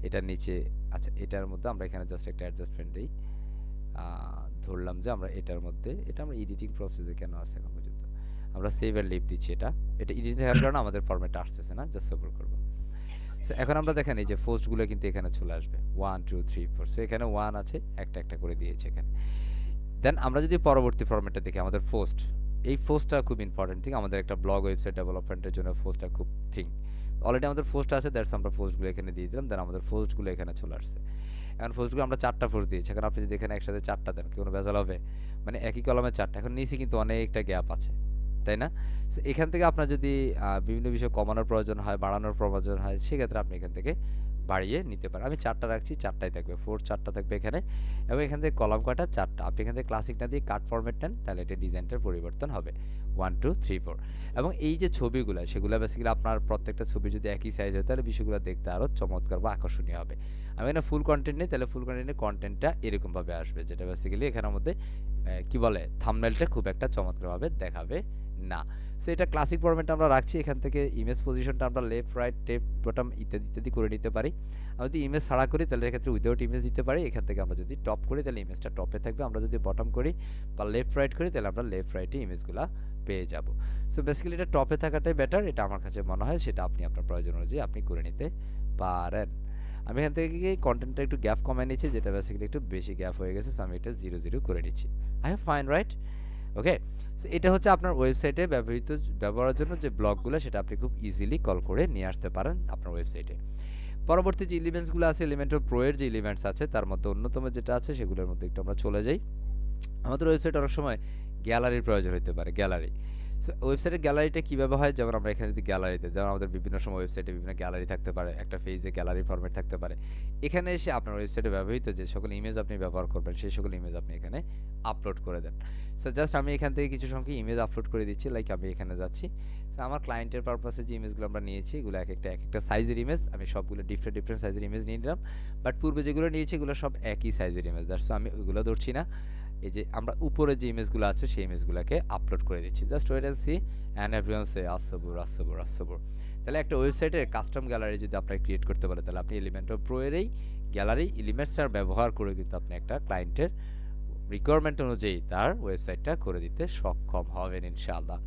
এটার নিচে, আচ্ছা এটার মধ্যে আমরা এখানে জাস্ট একটা অ্যাডজাস্টমেন্ট দিই, ধরলাম যে আমরা এটার মধ্যে, এটা আমরা এডিটিং প্রসেসে কেন আছে এখন পর্যন্ত, আমরা সেভ এর লিভ দিচ্ছি, এটা এডিটিং থাকার কারণে আমাদের ফরম্যাটটা আসতেছে না, জাস্ট সবর করবো। সো এখন আমরা দেখেন এই যে পোস্টগুলো কিন্তু এখানে চলে আসবে 1 2 3 4, সো এখানে 1 আছে, একটা একটা করে দিয়েছে এখানে। দেন আমরা যদি পরবর্তী ফরম্যাটটা দেখি, আমাদের পোস্ট, এই পোস্টটা খুব ইম্পর্টেন্ট থিং, আমাদের একটা ব্লগ ওয়েবসাইট ডেভেলপমেন্টের জন্য পোস্টটা খুব থিং। অলরেডি আমাদের পোস্ট আছে, দ্যাটস আমরা পোস্টগুলো এখানে দিয়ে দিলাম, দেন আমাদের পোস্টগুলো এখানে চলে আসছে। এখন পোস্টগুলো আমরা 4টা পোস্ট দিয়েছি, এখন আপনি যদি এখানে একসাথে 4টা দেন, কোনো ভেজাল হবে, মানে একই কলমে 4টা, এখন নিচে কিন্তু অনেকটা গ্যাপ আছে, তাই না? সো এখান থেকে আপনার যদি বিভিন্ন বিষয় কমানোর প্রয়োজন হয়, বাড়ানোর প্রয়োজন হয়, সেক্ষেত্রে আপনি এখান থেকে বাড়িয়ে নিতে পারেন। আমি 4টা রাখছি, 4টাই থাকবে, 4টা থাকবে এখানে। এবং এখান থেকে কলাম কয়টা, 4টা। আপনি এখান থেকে ক্লাসিক না দিয়ে কাট ফরম্যাট নেন, তাহলে এটা ডিজাইনটার পরিবর্তন হবে 1 2 3 4। এবং এই যে ছবিগুলো, সেগুলো বেসিক্যালি আপনার প্রত্যেকটা ছবি যদি একই সাইজ হয়, তাহলে বিষয়গুলো দেখতে আরও চমৎকার বা আকর্ষণীয় হবে। আমি এখানে ফুল কন্টেন্ট নেই, তাহলে ফুল কন্টেন্টের কন্টেন্টটা এরকমভাবে আসবে, যেটা বেসিক্যালি এখানের মধ্যে কি বলে, থাম্বনেলটা খুব একটা চমৎকারভাবে দেখাবে না। সো এটা ক্লাসিক ফরম্যাটে আমরা রাখছি। এখান থেকে ইমেজ পজিশনটা আমরা লেফট রাইট টেপ বটম ইত্যাদি ইত্যাদি করে নিতে পারি। আমরা যদি ইমেজ ছাড়া করি, তাহলে এক্ষেত্রে উইদাউট ইমেজ দিতে পারি। এখান থেকে আমরা যদি টপ করি, তাহলে ইমেজটা টপে থাকবে। আমরা যদি বটম করি বা লেফট রাইট করি, তাহলে আমরা লেফট রাইটে ইমেজগুলো পেয়ে যাব। সো বেসিক্যালি এটা টপে থাকাটাই বেটার, এটা আমার কাছে মনে হয়। সেটা আপনি আপনার প্রয়োজন অনুযায়ী আপনি করে নিতে পারেন। আমি এখান থেকে কন্টেন্টটা একটু গ্যাপ কমায় নিচ্ছি, যেটা বেসিক্যালি একটু বেশি গ্যাপ হয়ে গেছে। সো আমি এটা 0 0 করে নিচ্ছি। I have fine right. Okay, so এটা হচ্ছে আপনার ওয়েবসাইটে ব্যবহারের জন্য যে ব্লকগুলো, সেটা আপনি খুব ইজিলি কল করে নিয়ে আসতে পারেন আপনার ওয়েবসাইটে। পরবর্তী যে এলিমেন্টসগুলো আছে এলিমেন্টর প্রো এর যে এলিমেন্টস আছে তার মধ্যে অন্যতম যেটা আছে সেগুলোর মধ্যে একটু আমরা চলে যাই। আমাদের ওয়েবসাইট অনেক সময় গ্যালারির প্রয়োজন হতে পারে, গ্যালারি। সো ওয়েবসাইটের গ্যালারিটা কীভাবে হয়, যেমন আমরা এখানে যদি গ্যালারিতে, যেমন আমাদের বিভিন্ন সময় ওয়েবসাইটে বিভিন্ন গ্যালারি থাকতে পারে, একটা পেজে গ্যালারি ফরম্যাট থাকতে পারে। এখানে এসে আপনার ওয়েবসাইটে ব্যবহৃত যে সকল ইমেজ আপনি ব্যবহার করবেন সেই সকল ইমেজ আপনি এখানে আপলোড করে দেন। সো জাস্ট আমি এখান থেকে কিছু সংখ্যক ইমেজ আপলোড করে দিচ্ছি, লাইক আমি এখানে যাচ্ছি। সো আমার ক্লায়েন্টের পারপাসে যে ইমেজগুলো আমরা নিয়েছি এগুলো এক একটা সাইজের ইমেজ, আমি সবগুলো ডিফারেন্ট সাইজের ইমেজ নিয়ে নিলাম। বাট পূর্বে যেগুলো নিয়েছি এগুলো সব একই সাইজের ইমেজ, দ্যাটস আমি ওইগুলো ধরছি না। এই যে আমরা উপরে যে ইমেজগুলো আছে সেই ইমেজগুলোকে আপলোড করে দিচ্ছি। Just wait and see and everyone say আসসাবুর আসসাবুর আসসাবুর। তাহলে একটা ওয়েবসাইটের কাস্টম গ্যালারি যদি আপনারা ক্রিয়েট করতে পারেন তাহলে আপনি এলিমেন্টর প্রো এর এই গ্যালারি এলিমেন্টসটার ব্যবহার করে কিন্তু আপনি একটা ক্লায়েন্টের রিকোয়ারমেন্ট অনুযায়ী তার ওয়েবসাইটটা করে দিতে সক্ষম হবেন ইনশাআল্লাহ।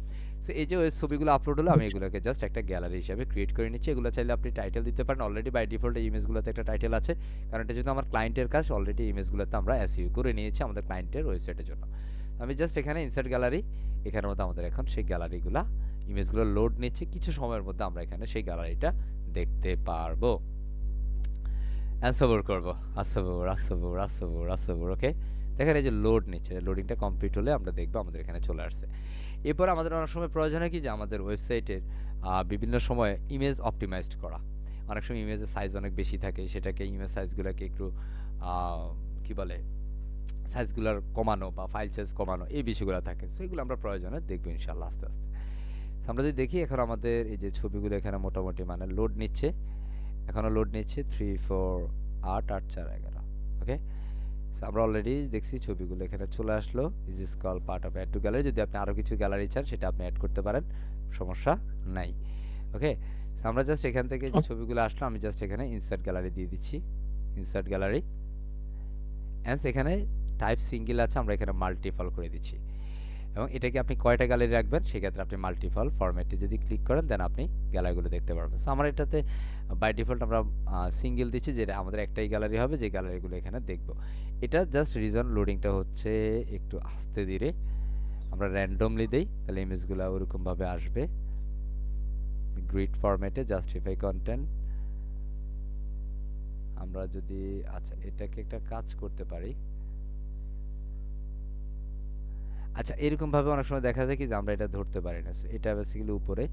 সো এই যে ছবিগুলো আপলোড হলো আমি এগুলোকে জাস্ট একটা গ্যালারি হিসেবে ক্রিয়েট করে নিচ্ছি। এগুলো চাইলে আপনি টাইটেল দিতে পারেন, অলরেডি বাই ডিফল্ট এই ইমেজগুলোতে একটা টাইটেল আছে, কারণ এটা যেহেতু আমার ক্লায়েন্টের কাজ অলরেডি ইমেজগুলোতে আমরা এসইও করে নিয়েছি আমাদের ক্লায়েন্টের ওয়েবসাইটের জন্য। আমি জাস্ট এখানে ইনসার্ট গ্যালারি, এখানের মধ্যে আমাদের এখন সেই গ্যালারিগুলা ইমেজগুলো লোড নিচ্ছে, কিছু সময়ের মধ্যে আমরা এখানে সেই গ্যালারিটা দেখতে পারবো। অ্যান্সাবর করবো, আসসাবর আসসাবর আসসাবর আসসাবর। ওকে, দেখেন এই যে লোড নিচ্ছে, লোডিংটা কমপ্লিট হলে আমরা দেখবো আমাদের এখানে চলে আসছে। এরপর আমাদের অনেক সময় প্রয়োজন হয় কি যে আমাদের ওয়েবসাইটের বিভিন্ন সময় ইমেজ অপটিমাইজড করা। অনেক সময় ইমেজের সাইজ অনেক বেশি থাকে, সেটাকে ইমেজ সাইজগুলোকে একটু কি বলে সাইজগুলোর কমানো বা ফাইল সাইজ কমানো, এই বিষয়গুলো থাকে। সো এগুলো আমরা প্রয়োজনে দেখবো ইনশাআল্লাহ আস্তে আস্তে। আমরা যদি দেখি এখন আমাদের এই যে ছবিগুলো এখানে মোটামুটি মানে লোড নিচ্ছে, এখনও লোড নিচ্ছে 3 4 8 8 4 11। ওকে, আমরা অলরেডি দেখছি ছবিগুলো এখানে চলে আসলো। Is is call part of add to gallery. যদি আপনি আরও কিছু গ্যালারি চান সেটা আপনি অ্যাড করতে পারেন, সমস্যা নাই। ওকে, আমরা জাস্ট এখান থেকে যে ছবিগুলো আসলো আমি জাস্ট এখানে ইনসার্ট গ্যালারি দিয়ে দিচ্ছি, ইনসার্ট গ্যালারি অ্যান্ড এখানে টাইপ সিঙ্গেল আছে, আমরা এখানে মাল্টিপল করে দিচ্ছি। এবং এটাকে আপনি কয়টা গ্যালারি রাখবেন সেক্ষেত্রে আপনি মাল্টিপল ফরম্যাটে যদি ক্লিক করেন দেন আপনি গ্যালারিগুলো দেখতে পারবেন। সো আমার এটাতে বাই ডিফল্ট আমরা সিঙ্গেল দিচ্ছি, যেটা আমাদের একটাই গ্যালারি হবে, যে গ্যালারিগুলো এখানে দেখব। এটা জাস্ট রিজন লোডিংটা হচ্ছে একটু আস্তে ধীরে, আমরা র্যান্ডমলি দেই তাহলে ইমেজগুলো ওরকমভাবে আসবে। গ্রিড ফরম্যাটে জাস্টিফাই কন্টেন্ট আমরা যদি আচ্ছা এটাকে একটা কাজ করতে পারি। আচ্ছা এরকমভাবে অনেক সময় দেখা যায় কি যে আমরা এটা ধরতে পারি না, এটা বেসিক্যালি উপরে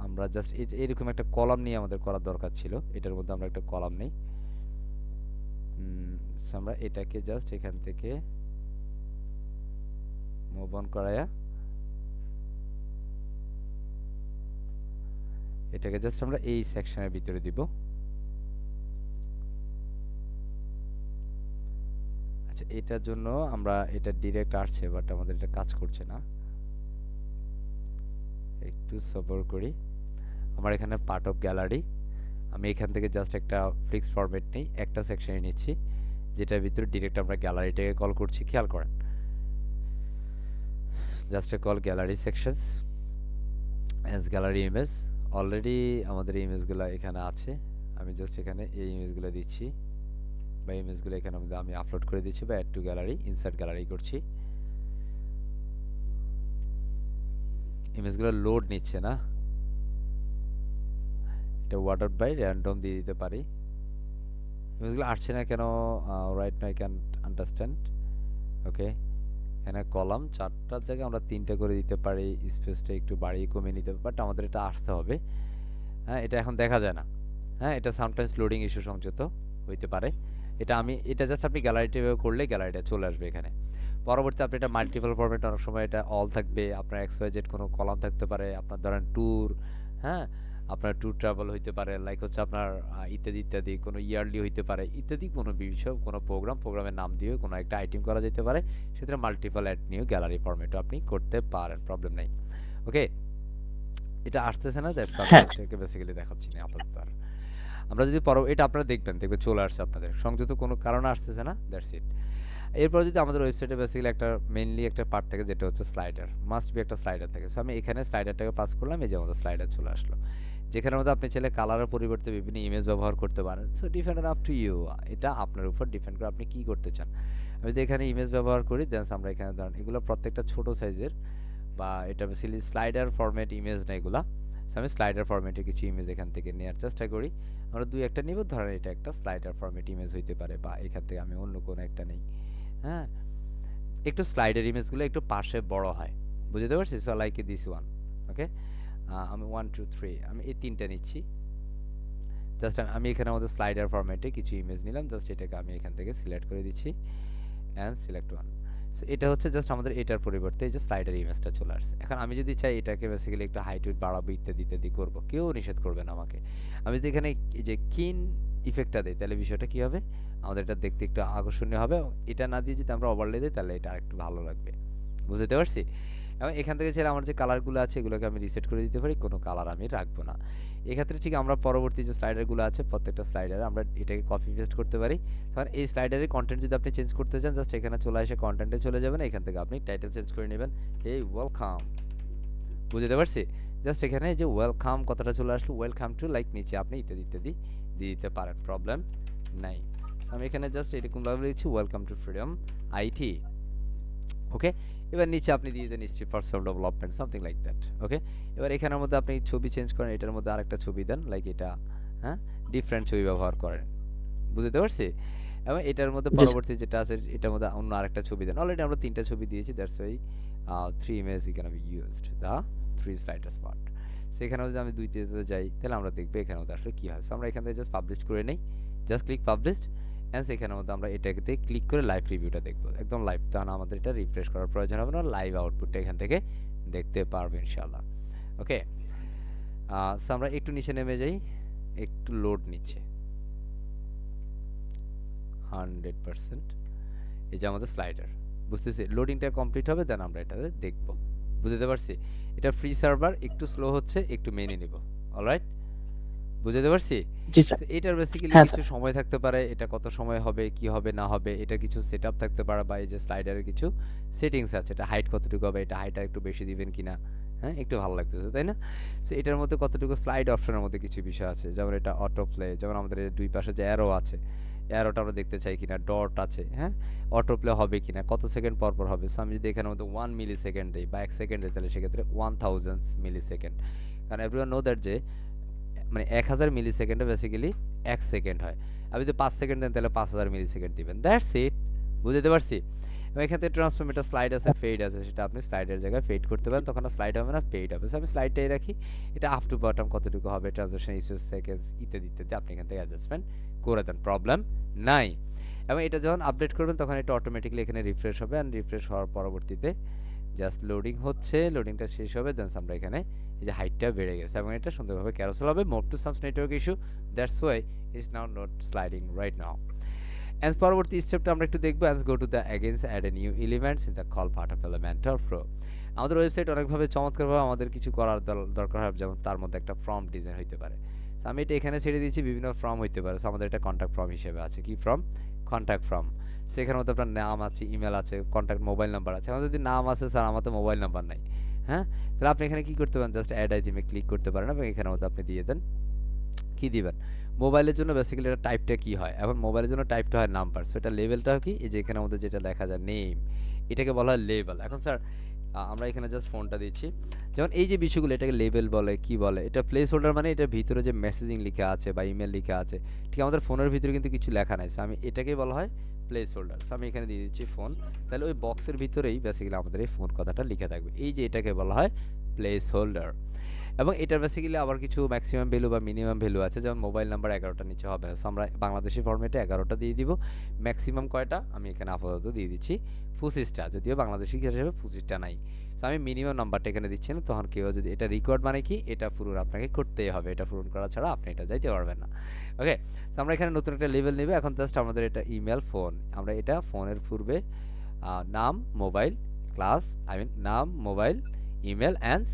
আমরা জাস্ট এরকম একটা কলাম নিয়ে আমাদের করার দরকার ছিল, এটার মধ্যে আমরা একটা কলাম নেই। আমরা এটাকে জাস্ট এখান থেকে মুভ অন করায়া এটাকে জাস্ট আমরা এই সেকশনের ভিতরে দিব। আচ্ছা এটার জন্য আমরা এটা ডিরেক্ট আসছে বাট আমাদের এটা কাজ করছে না, একটু সবর করি। আমার এখানে পার্ট অফ গ্যালারি, আমি এখান থেকে জাস্ট একটা ফিক্সড ফরম্যাট নেই, একটা সেকশনে নিচ্ছি যেটার ভিতরে ডিরেক্ট আমরা গ্যালারিটাকে কল করছি। খেয়াল করেন just a call gallery sections as gallery image. Already আমাদের ইমেজগুলো এখানে আছে, আমি জাস্ট এখানে এই ইমেজগুলো দিচ্ছি বা ইমেজগুলো এখানে আমি আপলোড করে দিচ্ছি বা add to gallery insert gallery করছি। ইমেজগুলো লোড নিচ্ছে না, এটা ওয়াটার বাই র্যান্ডম দিয়ে দিতে পারি। ইমেজগুলো আসছে না কেন right now I can understand. Okay, এখানে কলাম 4টার জায়গায় আমরা 3টা করে দিতে পারি, স্পেসটা একটু বাড়িয়ে কমিয়ে নিতে পারি, বাট আমাদের এটা আসতে হবে। হ্যাঁ এটা এখন দেখা যায় না, হ্যাঁ এটা সামটাইমস লোডিং ইস্যু সংযত হইতে পারে। এটা জাস্ট আপনি গ্যালারিতে করলে গ্যালারিটা চলে আসবে এখানে। পরবর্তী আপনি এটা মাল্টিপল ফরম্যাট, অনেক সময় এটা অল থাকবে, আপনার XYZ কোনো কলাম থাকতে পারে, আপনার ধরেন ট্যুর, হ্যাঁ আপনার ট্যুর ট্রাভেল হইতে পারে, লাইক হচ্ছে আপনার ইত্যাদি ইত্যাদি, কোনো ইয়ারলি হইতে পারে ইত্যাদি, কোনো বিষয় কোনো প্রোগ্রামের নাম দিয়ে কোনো একটা আইটেম করা যেতে পারে, সেক্ষেত্রে মাল্টিপল অ্যাড নিউ গ্যালারি ফরম্যাটও আপনি করতে পারেন, প্রবলেম নাই। ওকে, এটা আসতেছে না, দ্যাটস এটাকে বেসিক্যালি দেখাচ্ছি না আপাতত। আর আমরা যদি এটা আপনারা দেখবেন চলে আসছে আপনাদের সংযুক্ত, কোনো কারণে আসতেছে না, দ্যাটস ইট। এরপর যদি আমাদের ওয়েবসাইটে বেসিক্যালি একটা মেইনলি একটা পার্ট থাকে যেটা হচ্ছে স্লাইডার, মাস্ট বি একটা স্লাইডার থাকে। সো আমি এখানে স্লাইডারটাকে পাস করলাম, এই যে আমাদের স্লাইডার চলে আসলো, যেখানের মধ্যে আপনি চাইলে কালারের পরিবর্তে বিভিন্ন ইমেজ ব্যবহার করতে পারেন। So depend up to you, এটা আপনার উপর ডিপেন্ড করে আপনি কী করতে চান। আমি যদি এখানে ইমেজ ব্যবহার করি দেন আমরা এখানে ধরেন এগুলো প্রত্যেকটা ছোট সাইজের বা এটা বেসিক্যালি স্লাইডার ফরম্যাট ইমেজ না এগুলা, So আমি স্লাইডার ফরম্যাটে কিছু ইমেজ এখান থেকে নেওয়ার চেষ্টা করি। আমরা দুই একটা নিব, ধরেন এটা একটা স্লাইডার ফরম্যাট ইমেজ হইতে পারে, বা এখান থেকে আমি অন্য কোনো একটা নেই। হ্যাঁ, একটু স্লাইডার ইমেজগুলো একটু পাশে বড় হয়, বুঝতে পারছি? So like this one. Okay, আমি 1 2 3 আমি এই তিনটা নিচ্ছি। জাস্ট আমি এখানে আমাদের স্লাইডার ফরম্যাটে কিছু ইমেজ নিলাম, জাস্ট এটাকে আমি এখান থেকে সিলেক্ট করে দিচ্ছি অ্যান্ড সিলেক্ট ওয়ান। সো এটা হচ্ছে জাস্ট আমাদের এটার পরিবর্তে এই যে স্লাইডার ইমেজটা চলে আসছে। এখন আমি যদি চাই এটাকে বেসিক্যালি একটু হাইট উইডথ বাড়াবো ইত্যাদি ইত্যাদি করবো, কেউ নিষেধ করবে না আমাকে। আমি যদি এখানে এই যে কিন ইফেক্টটা দিই, তাহলে বিষয়টা কী হবে, আমাদের এটা দেখতে একটু আকর্ষণীয় হবে, এবং এটা না দিয়ে যদি আমরা ওভারলে দিই তাহলে এটা আরেকটু ভালো লাগবে, বুঝতে পারছি? এবং এখান থেকে ছেড়ে আমার যে কালারগুলো আছে এগুলোকে আমি রিসেট করে দিতে পারি, কোনো কালার আমি রাখবো না। এক্ষেত্রে ঠিক আমরা পরবর্তী যে স্লাইডারগুলো আছে প্রত্যেকটা স্লাইডারে আমরা এটাকে কপি পেস্ট করতে পারি। কারণ এই স্লাইডারের কন্টেন্ট যদি আপনি চেঞ্জ করতে চান, জাস্ট এখানে চলে এসে কন্টেন্টে চলে যাবেন, এখান থেকে আপনি টাইটেল চেঞ্জ করে নেবেন, এই ওয়েলকাম, বুঝতে পারছি? জাস্ট এখানে যে ওয়েলকাম কথাটা চলে আসলো, ওয়েলকাম টু, লাইক নিচে আপনি ইত্যাদি ইত্যাদি দিয়ে দিতে পারেন, প্রবলেম নাই। আমি এখানে জাস্ট এরকমভাবে লিখছি welcome to Freedom IT. Okay, এবার নিচে আপনি দিয়ে দেন institute for self development, something like that. Okay, এবার এখানের মধ্যে আপনি ছবি চেঞ্জ করেন, এটার মধ্যে আরেকটা ছবি দেন, লাইক এটা, হ্যাঁ, ডিফারেন্ট ছবি ব্যবহার করেন, বুঝতে পারছি? এবং এটার মধ্যে জি স্যার। পরবর্তী যেটা আছে এটার মধ্যে অন্য আরেকটা ছবি দেন। অলরেডি আমরা তিনটা ছবি দিয়েছি, that's why 3 image we can be used the 3 slider spot. সেখানে যদি আমি 2 তে যাই তাহলে আমরা দেখব এখানে মধ্যে আসলে কী হয়। সো আমরা এখান থেকে জাস্ট পাবলিশ করে নেই, জাস্ট ক্লিক পাবলিশড, অ্যান্ড সেখানের মধ্যে আমরা এটাতে ক্লিক করে লাইভ রিভিউটা দেখবো, একদম লাইভ, তখন আমাদের এটা রিফ্রেশ করার প্রয়োজন হবে না, লাইভ আউটপুটটা এখান থেকে দেখতে পারবো ইনশাআল্লাহ। ওকে, সো আমরা একটু নিচে নেমে যাই, একটু লোড নিচ্ছে 100%। এই যে আমাদের স্লাইডার, বুঝতেছি? লোডিংটা কমপ্লিট হবে, দেন আমরা এটাতে দেখব, বুঝতে পারছি? এটা ফ্রি সার্ভার, একটু স্লো হচ্ছে, একটু মেনে নিব। অলরাইট, বুঝতে পারছি? জি স্যার। সো এটার বেসিক্যালি হ্যাঁ কিছু স্যার। সময় থাকতে পারে, এটা কত সময় হবে, কি হবে না হবে, এটা কিছু সেটআপ থাকতে পারে, বা এই যে স্লাইডারের কিছু সেটিংস আছে, এটা হাইট কতটুকু হবে, এটা হাইট আর একটু বেশি দিবেন কিনা, হ্যাঁ, একটু ভালো লাগতেছে, তাই না? সো এটার মধ্যে কতটুকু স্লাইড অপশনের মধ্যে কিছু বিষয় আছে, যেমন এটা অটো প্লে, যেমন আমাদের এই দুই পাশে যে অ্যারো আছে, অ্যারোটা আমরা দেখতে চাই কিনা, ডট আছে, হ্যাঁ, অটো প্লে হবে কিনা, কত সেকেন্ড পর পর হবে। সো আমি যদি এখানের মধ্যে 1 মিলি সেকেন্ড দিই বা 1 সেকেন্ড দিই, তাহলে সেক্ষেত্রে 1000 মিলি সেকেন্ড। কারণ এভরিওয়ান নো দ্যাট যে মানে 1000 মিলি সেকেন্ডে বেসিক্যালি 1 সেকেন্ড হয়। আপনি যদি 5 সেকেন্ড দেন তাহলে 5000 মিলি সেকেন্ড দিবেন, দ্যাটস ইট, বুঝতে পারছি? এবং এখান থেকে ট্রান্সফর্ম, এটা স্লাইড আছে, ফেড আছে, সেটা আপনি স্লাইডের জায়গায় ফেড করতে পারেন, তখন স্লাইড হবে না, ফেড হবে। সো আমি স্লাইডটাই রাখি, এটা আপ টু বটম কতটুকু হবে, ট্রানজিশন ইস্যু সেকেন্ডস ইত্যাদি ইত্যাদি আপনি এখান থেকে অ্যাডজাস্টমেন্ট করে দেন, প্রবলেম নাই। এবং এটা যখন আপডেট করবেন তখন এটা অটোমেটিক্যালি এখানে রিফ্রেশ হবে, অ্যান্ড রিফ্রেশ হওয়ার পরবর্তীতে জাস্ট লোডিং হচ্ছে, লোডিংটা শেষ হবে, দেন আমরা এখানে এই যে হাইটটা বেড়ে গেছে এবং এটা সুন্দরভাবে ক্যারোসেল হবে। Move to some network issue, that's why it's now not sliding right now. And পরবর্তী স্টেপটা আমরা একটু দেখবো, and go to the again add a new elements in the call part of Elementor pro. আমাদের website অনেকভাবে চমৎকারভাবে আমাদের কিছু করার দরকার হয়, যেমন তার মধ্যে একটা ফর্ম ডিজাইন হইতে পারে। তো আমি এটা এখানে ছেড়ে দিয়েছি, বিভিন্ন ফর্ম হইতে পারে। সো আমাদের এটা কন্ট্যাক্ট ফর্ম হিসেবে আছে, কি ফর্ম, কন্ট্যাক্ট ফর্ম। সেখানের মধ্যে আপনার নাম আছে, ইমেল আছে, কন্ট্যাক্ট মোবাইল নাম্বার আছে। আমার যদি নাম আছে, স্যার আমার তো মোবাইল নাম্বার নাই, হ্যাঁ, তাহলে আপনি এখানে কি করতে পারেন, জাস্ট অ্যাড আইটেমে ক্লিক করতে পারেন এবং এখানের মধ্যে আপনি দিয়ে দেন, কি দিবেন, মোবাইলের জন্য বেসিক্যালি এটা টাইপটা কি হয়, এখন মোবাইলের জন্য টাইপটা হয় নাম্বার। সো এটা লেভেলটা কি, এই যে এখানের মধ্যে যেটা দেখা যায় নেম, এটাকে বলা হয় লেভেল। এখন স্যার আমরা এখানে জাস্ট ফোনটা দিচ্ছি, যেমন এই যে বিষয়গুলো এটাকে লেভেল বলে, কি বলে, এটা প্লেস হোল্ডার, মানে এটার ভিতরে যে মেসেজিং লেখা আছে বা ইমেল লেখা আছে, ঠিক আমাদের ফোনের ভিতরে কিন্তু কিছু লেখা নাই। সো আমি এটাকেই বলা হয় প্লেস হোল্ডার। সো আমি এখানে দিয়ে দিচ্ছি ফোন, তাহলে ওই বক্সের ভিতরেই বেসিক্যালি আমাদের এই ফোন কথাটা লিখে থাকবে, এই যে এটাকে বলা হয় প্লেস হোল্ডার। এবং এটার বেসিক্যালি আবার কিছু ম্যাক্সিমাম ভ্যালু বা মিনিমাম ভ্যালু আছে, যেমন মোবাইল নাম্বার 11টার নিচে হবে না। সো আমরা বাংলাদেশি ফরম্যাটে 11টা দিয়ে দিব, ম্যাক্সিমাম কয়টা আমি এখানে আপাতত দিয়ে দিচ্ছি 25টা, যদিও বাংলাদেশি হিসেবে 25টা নাই। সো আমি মিনিমাম নাম্বারটা এখানে দিচ্ছি না, তখন কেউ যদি এটা রেকর্ড, মানে কি এটা পূরণ আপনাকে করতেই হবে, এটা পূরণ করা ছাড়া আপনি এটা যাইতে পারবেন না। ওকে, সো আমরা এখানে নতুন একটা লেভেল নেবে। এখন জাস্ট আমাদের এটা ইমেল, ফোন, আমরা এটা ফোনের পূর্বে নাম, মোবাইল, ক্লাস, আই মিন নাম, মোবাইল, ইমেল অ্যান্ড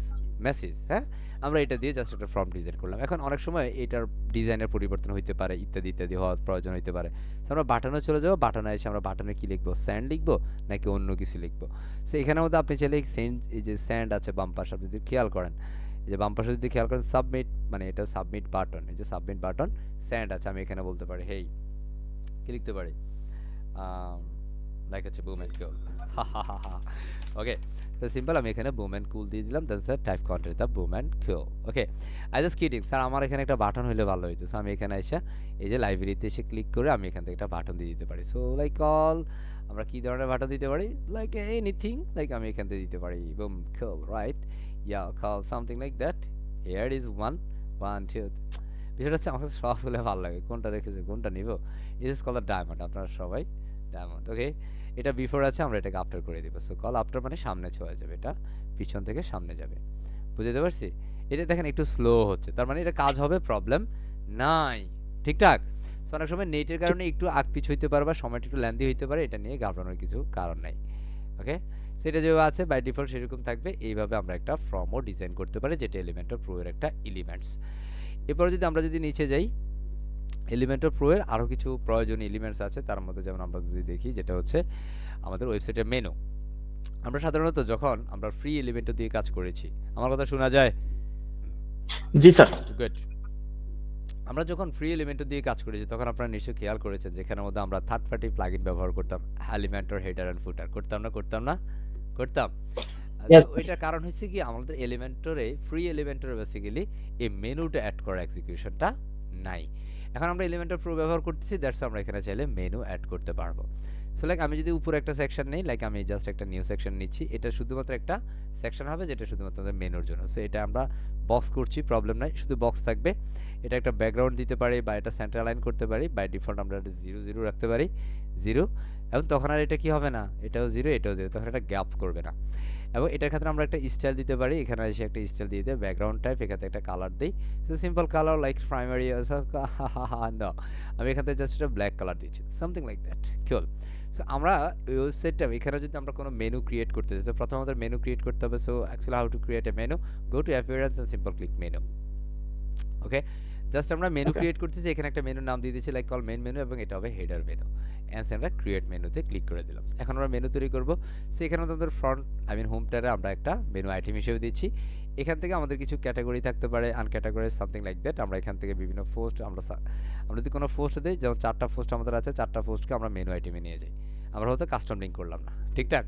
মেসেজ, হ্যাঁ, আমরা এটা দিয়ে জাস্ট একটা ফর্ম ডিজাইন করলাম। এখন অনেক সময় এটার ডিজাইনের পরিবর্তন হইতে পারে, ইত্যাদি ইত্যাদি হওয়ার প্রয়োজন হইতে পারে। তো আমরা বাটনে চলে যাবো, বাটনে এসে আমরা বাটনে কি লিখবো, স্যান্ড লিখবো নাকি অন্য কিছু লিখবো। সো এখানের মধ্যে আপনি চাইলে সেন্ড, এই যে স্যান্ড আছে বাম পাশে, আপনি যদি খেয়াল করেন, এই যে বাম পাশে যদি খেয়াল করেন সাবমিট, মানে এটা সাবমিট বাটন, এই যে সাবমিট বাটন, স্যান্ড আছে, আমি এখানে বলতে পারি হেই, কি লিখতে পারি, লাইক আছে বুম এন্ড গো, হা হা হা হা, ওকে, তো সিম্পল আমি এখানে বুম অ্যান্ড কুল দিয়ে দিলাম, then sir type content the boom and cool. Okay, I just kidding sir, আমার এখানে একটা বাটন হইলে ভালো হইতো। সো আমি এখানে এসে এই যে লাইব্রেরিতে এসে ক্লিক করে আমি এখান থেকে একটা বাটন দিয়ে দিতে পারি। সো লাইক অল আমরা কি ধরনের বাটন দিতে পারি, লাইক এনিথিং, লাইক আমি এখান থেকে দিতে পারি boom cool, right, yeah call something like that. Here is one, one two. বিষয়টা হচ্ছে আমার কাছে সব হলে ভালো লাগে, কোনটা রেখেছে কোনটা নিব। It is call the diamond, আপনারা সবাই ডায়মন্ড। ওকে, এটা বিফোর আছে, আমরা এটাকে আফটার করে দিব। সো কল আফটার মানে সামনে চলে যাবে, এটা পিছন থেকে সামনে যাবে। বুঝতে পারছি? এটা দেখেন একটু স্লো হচ্ছে, তার মানে এটা কাজ হবে, প্রবলেম নাই। ঠিকঠাক? সো অনেক সময় নেটের কারণে একটু আগ পিছ হইতে পারে বা সময়টা একটু লেন্দি হইতে পারে, এটা নিয়ে ঘাবড়ানোর কিছু কারণ নাই। ওকে, সেটা যেভাবে আছে বাই ডিফল্ট সেরকম থাকবে। এইভাবে আমরা একটা ফর্মও ডিজাইন করতে পারি, যেটা এলিমেন্টর প্রো এর একটা এলিমেন্টস। এরপরে যদি আমরা নিচে যাই, এলিমেন্টর প্রো এর আরও কিছু প্রয়োজনীয় এলিমেন্টস আছে, তার মধ্যে যেমন আমরা যদি দেখি যেটা হচ্ছে আমাদের ওয়েবসাইটের মেনু। আমরা সাধারণত যখন আমরা ফ্রি এলিমেন্টর দিয়ে কাজ করেছি, আমার কথা শোনা যায়? জি স্যার। গুড। আমরা যখন ফ্রি এলিমেন্টর দিয়ে কাজ করেছি তখন আপনারা নিশ্চয়ই খেয়াল করেছেন যেখানের মধ্যে আমরা থার্ড পার্টি প্লাগইন ব্যবহার করতাম, এলিমেন্টর হেডার অ্যান্ড ফুটার করতাম না, করতাম না, করতাম। ইয়েস তো স্যার। এটার কারণ হচ্ছে কি, আমাদের এলিমেন্টরে ফ্রি এলিমেন্টরে বেসিক্যালি এই মেনুটা অ্যাড করা এক্সিকিউশনটা নাই। এখন আমরা এলিমেন্টর প্রো ব্যবহার করতেছি, দ্যাটস আমরা এখানে চাইলে মেনু অ্যাড করতে পারবো। সো লাইক আমি যদি উপরে একটা সেকশন নেই, লাইক আমি জাস্ট একটা নিউ সেকশন নিচ্ছি, এটা শুধুমাত্র একটা সেকশন হবে যেটা শুধুমাত্র আমাদের মেনুর জন্য। সো এটা আমরা বক্স করছি, প্রবলেম নাই, শুধু বক্স থাকবে। এটা একটা ব্যাকগ্রাউন্ড দিতে পারি বা এটা সেন্টার লাইন করতে পারি, বাই ডিফল্ট আমরা 0 0 রাখতে পারি, 0। এবং তখন আর এটা কি হবে না, এটাও 0 এটাও 0, তখন এটা গ্যাপ করবে না। এবং এটার ক্ষেত্রে আমরা একটা স্টাইল দিতে পারি, এখানে এসে একটা স্টাইল দিয়ে দিই, ব্যাকগ্রাউন্ড টাইপ, এখানে একটা কালার দিই। So simple colour like primary না, আমি এখান থেকে জাস্ট একটা ব্ল্যাক কালার দিচ্ছি, something like that, cool. So আমরা ওয়েবসাইটটা এখানে যদি আমরা কোনো মেনু ক্রিয়েট করতে চাই, প্রথমে আমাদের মেনু ক্রিয়েট করতে হবে। So actually how to create a menu, go to appearance and simple click menu. Okay, just আমরা মেনু ওকে ক্রিয়েট করতেছি, এখানে একটা মেনুর নাম দিয়ে দিচ্ছি লাইক কল মেন মেনু, এবং এটা হবে হেডার মেনু। অ্যান্ড আমরা ক্রিয়েট মেনুতে ক্লিক করে দিলাম। এখন আমরা মেনু তৈরি করব। সো এখানে আমাদের ফ্রন্ট হোম ট্যাবে আমরা একটা মেনু আইটেম হিসেবে দিচ্ছি। এখান থেকে আমাদের কিছু ক্যাটাগরি থাকতে পারে, আনক্যাটাগরি সামথিং লাইক দ্যাট। আমরা এখান থেকে বিভিন্ন পোস্ট আমরা যদি কোনো পোস্ট দিই, যেমন 4টা পোস্ট আমাদের আছে, 4টা পোস্টকে আমরা মেনু আইটেমে নিয়ে যাই। আমরা হয়তো কাস্টম লিঙ্ক করলাম না, ঠিকঠাক,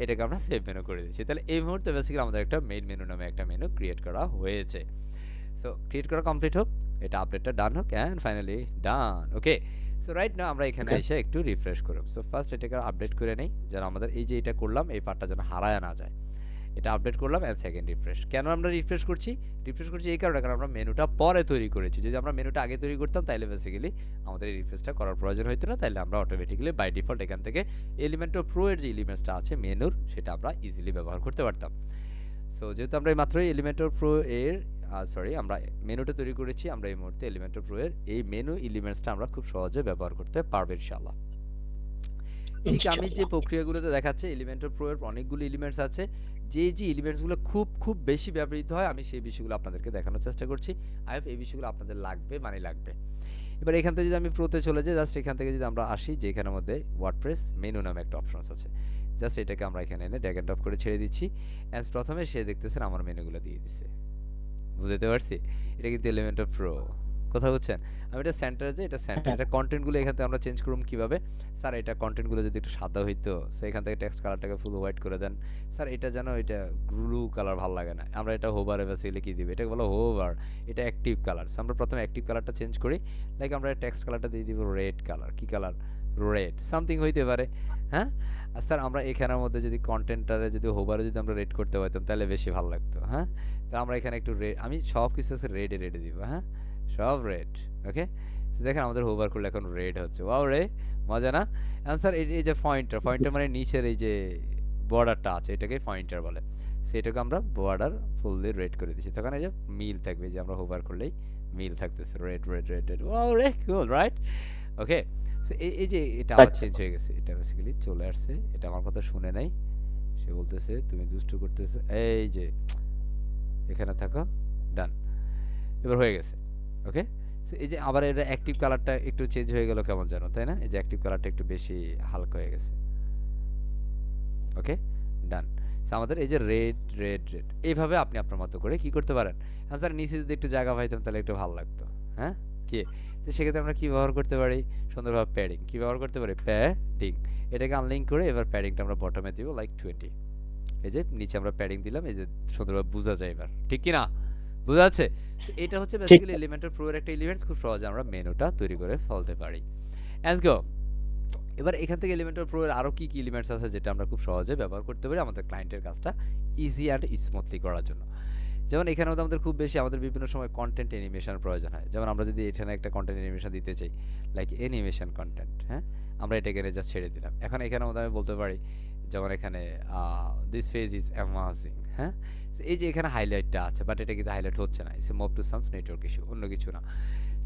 এটাকে আমরা সেভ মেনু করে দিচ্ছি। তাহলে এই মুহূর্তে বেসিক্যালি আমাদের একটা মেইন মেনু নামে একটা মেনু ক্রিয়েট করা হয়েছে। সো ক্রিয়েট করা কমপ্লিট হোক, এটা আপডেটটা ডান হোক, and finally done. Okay, so right now আমরা এখানে ওকে এসে একটু রিফ্রেশ করব। সো ফার্স্ট এটাকে আপডেট করে নেই, যেন আমাদের এই যে এটা করলাম এই পার্টটা যেন হারায় না যায়। এটা আপডেট করলাম, অ্যান্ড সেকেন্ড রিফ্রেশ। কেন আমরা রিফ্রেশ করছি? রিফ্রেশ করছি এই কারণে, কারণ আমরা মেনুটা পরে তৈরি করেছি। যদি আমরা মেনুটা আগে তৈরি করতাম তাহলে বেসিক্যালি আমাদের এই রিফ্রেশটা করার প্রয়োজন হতো না, তাহলে আমরা অটোমেটিক্যালি বাই ডিফল্ট এখান থেকে এলিমেন্টর প্রো এর যে এলিমেন্টসটা আছে মেনুর, সেটা আমরা ইজিলি ব্যবহার করতে পারতাম। সো যেহেতু আমরা এই মাত্রই এলিমেন্টর প্রো এর সরি আমরা মেনুটা তৈরি করেছি, আমরা এই মুহূর্তে এলিমেন্টর প্রো এর এই মেনু এলিমেন্টসটা আমরা খুব সহজে ব্যবহার করতে পারবো ইনশাআল্লাহ। ঠিক আমি যে ইনশাআল্লাহ। প্রক্রিয়াগুলোতে দেখাচ্ছে এলিমেন্টর প্রো এর অনেকগুলো এলিমেন্টস আছে, যে যে এলিমেন্টসগুলো খুব খুব বেশি ব্যবহৃত হয় আমি সেই বিষয়গুলো আপনাদেরকে দেখানোর চেষ্টা করছি। আই হোপ এই বিষয়গুলো আপনাদের লাগবে, মানে লাগবে। এবার এখান থেকে যদি আমি প্রোতে চলে যাই, জাস্ট এখান থেকে যদি আমরা আসি, যে এখানের মধ্যে ওয়ার্ডপ্রেস মেনু নামে একটা অপশনস আছে, জাস্ট এটাকে আমরা এখানে এনে ড্র্যাগ এন্ড ড্রপ করে ছেড়ে দিচ্ছি। অ্যাজ প্রথমে সে দেখতেছেন আমার মেনুগুলো দিয়ে দিচ্ছে, বুঝতে পারছি? এটা কিন্তু এলিমেন্টর প্রো, কথা বুঝছেন? আমি এটা সেন্টারে যাই, এটা সেন্টার, হ্যাঁ এটা কন্টেন্টগুলো এখান থেকে আমরা চেঞ্জ করুম কিভাবে? স্যার এটা কন্টেন্টগুলো যদি একটু সাদা হইতো, সো এখান থেকে টেক্সট কালারটাকে ফুল হোয়াইট করে দেন। স্যার এটা যেন এটা ব্লু কালার ভাল লাগে না, আমরা এটা হোভারে বেসিক্যালি কি দিব, এটাকে বলা হোভার, এটা অ্যাক্টিভ কালার। সো আমরা প্রথমে অ্যাক্টিভ কালারটা চেঞ্জ করি, লাইক আমরা টেক্সট কালারটা দিয়ে দিব রেড কালার। কি কালার? রেড, সামথিং হইতে পারে, হ্যাঁ? আর স্যার আমরা এখানের মধ্যে যদি কন্টেন্টটারে যদি হোভারে যদি আমরা রেড করতে পারতাম তাহলে বেশি ভালো লাগতো, হ্যাঁ? তো আমরা এখানে একটু রেড, আমি সব কিছু আছে রেডে রেডে দিব, হ্যাঁ, সব রেড। ওকে, দেখেন আমাদের হোভার করলে এখন রেড হচ্ছে, ওয়াও রে, মজা না? অ্যান্সার এই যে পয়েন্টার, পয়েন্টার মানে নিচের এই যে বর্ডারটা আছে এটাকে পয়েন্টার বলে। সেটাকে আমরা বর্ডার ফুললি রেড করে দিচ্ছি, তখন এই যে মিল থাকবে, যে আমরা হোভার করলেই মিল থাকতেছে, red red red red, wow রে, কুল, রাইট? ওকে, সো এই যে এটা আবার আচ্ছা চেঞ্জ হয়ে গেছে, এটা বেসিক্যালি চলে আসছে, এটা আমার কথা শুনে নাই, সে বলতেছে তুমি দুষ্টু করতেছে, এই যে এখানে থাকো, ডান, এবার হয়ে গেছে। ওকে, সো এই যে আবার এটা অ্যাক্টিভ কালারটা একটু চেঞ্জ হয়ে গেল কেমন যেন, তাই না? এই যে অ্যাক্টিভ কালারটা একটু বেশি হালকা হয়ে গেছে। ওকে, ডান। সো আমাদের এই যে রেড রেড রেড, এইভাবে আপনি আপনার মতো করে কি করতে পারেন। হ্যাঁ স্যার, নিচে যদি একটু জায়গা পাইতাম তাহলে একটু ভালো লাগতো, হ্যাঁ কি? তো সেক্ষেত্রে আমরা কি ব্যবহার করতে পারি সুন্দরভাবে? প্যাডিং। কি ব্যবহার করতে পারি? প্যাডিং। এটাকে আনলিঙ্ক করে এবার প্যাডিংটা আমরা বটমে দিব লাইক 20। এই যে নিচে আমরা প্যাডিং দিলাম, এই যে সুন্দরভাবে বোঝা যায় এবার, ঠিক কি না? বোঝা যাচ্ছে? So, এটা হচ্ছে ঠিক বেসিক্যালি এলিমেন্টর প্রো এর একটা এলিমেন্টস, খুব সহজে আমরা মেনুটা তৈরি করে ফেলতে পারি। Let's go. এবার এখান থেকে এলিমেন্টর প্রো এর আরো কি কি এলিমেন্টস আছে যেটা আমরা খুব সহজে ব্যবহার করতে পারি আমাদের ক্লায়েন্টের কাজটা ইজি অ্যান্ড স্মুথলি করার জন্য। যেমন এখানে মধ্যে আমাদের খুব বেশি আমাদের বিভিন্ন সময় কন্টেন্ট অ্যানিমেশন প্রয়োজন হয়। যেমন আমরা যদি এখানে একটা কন্টেন্ট অ্যানিমেশন দিতে চাই, লাইক অ্যানিমেশন কন্টেন্ট, হ্যাঁ? আমরা এটাকে জাস্ট ছেড়ে দিলাম। এখন এখানের মধ্যে আমি বলতে পারি যেমন এখানে দিস ফেজ ইজ অ্যামাজিং, হ্যাঁ? So, এই যে এখানে হাইলাইটটা আছে, বাট এটা কিন্তু হাইলাইট হচ্ছে না। It's move to some network issue, অন্য কিছু না।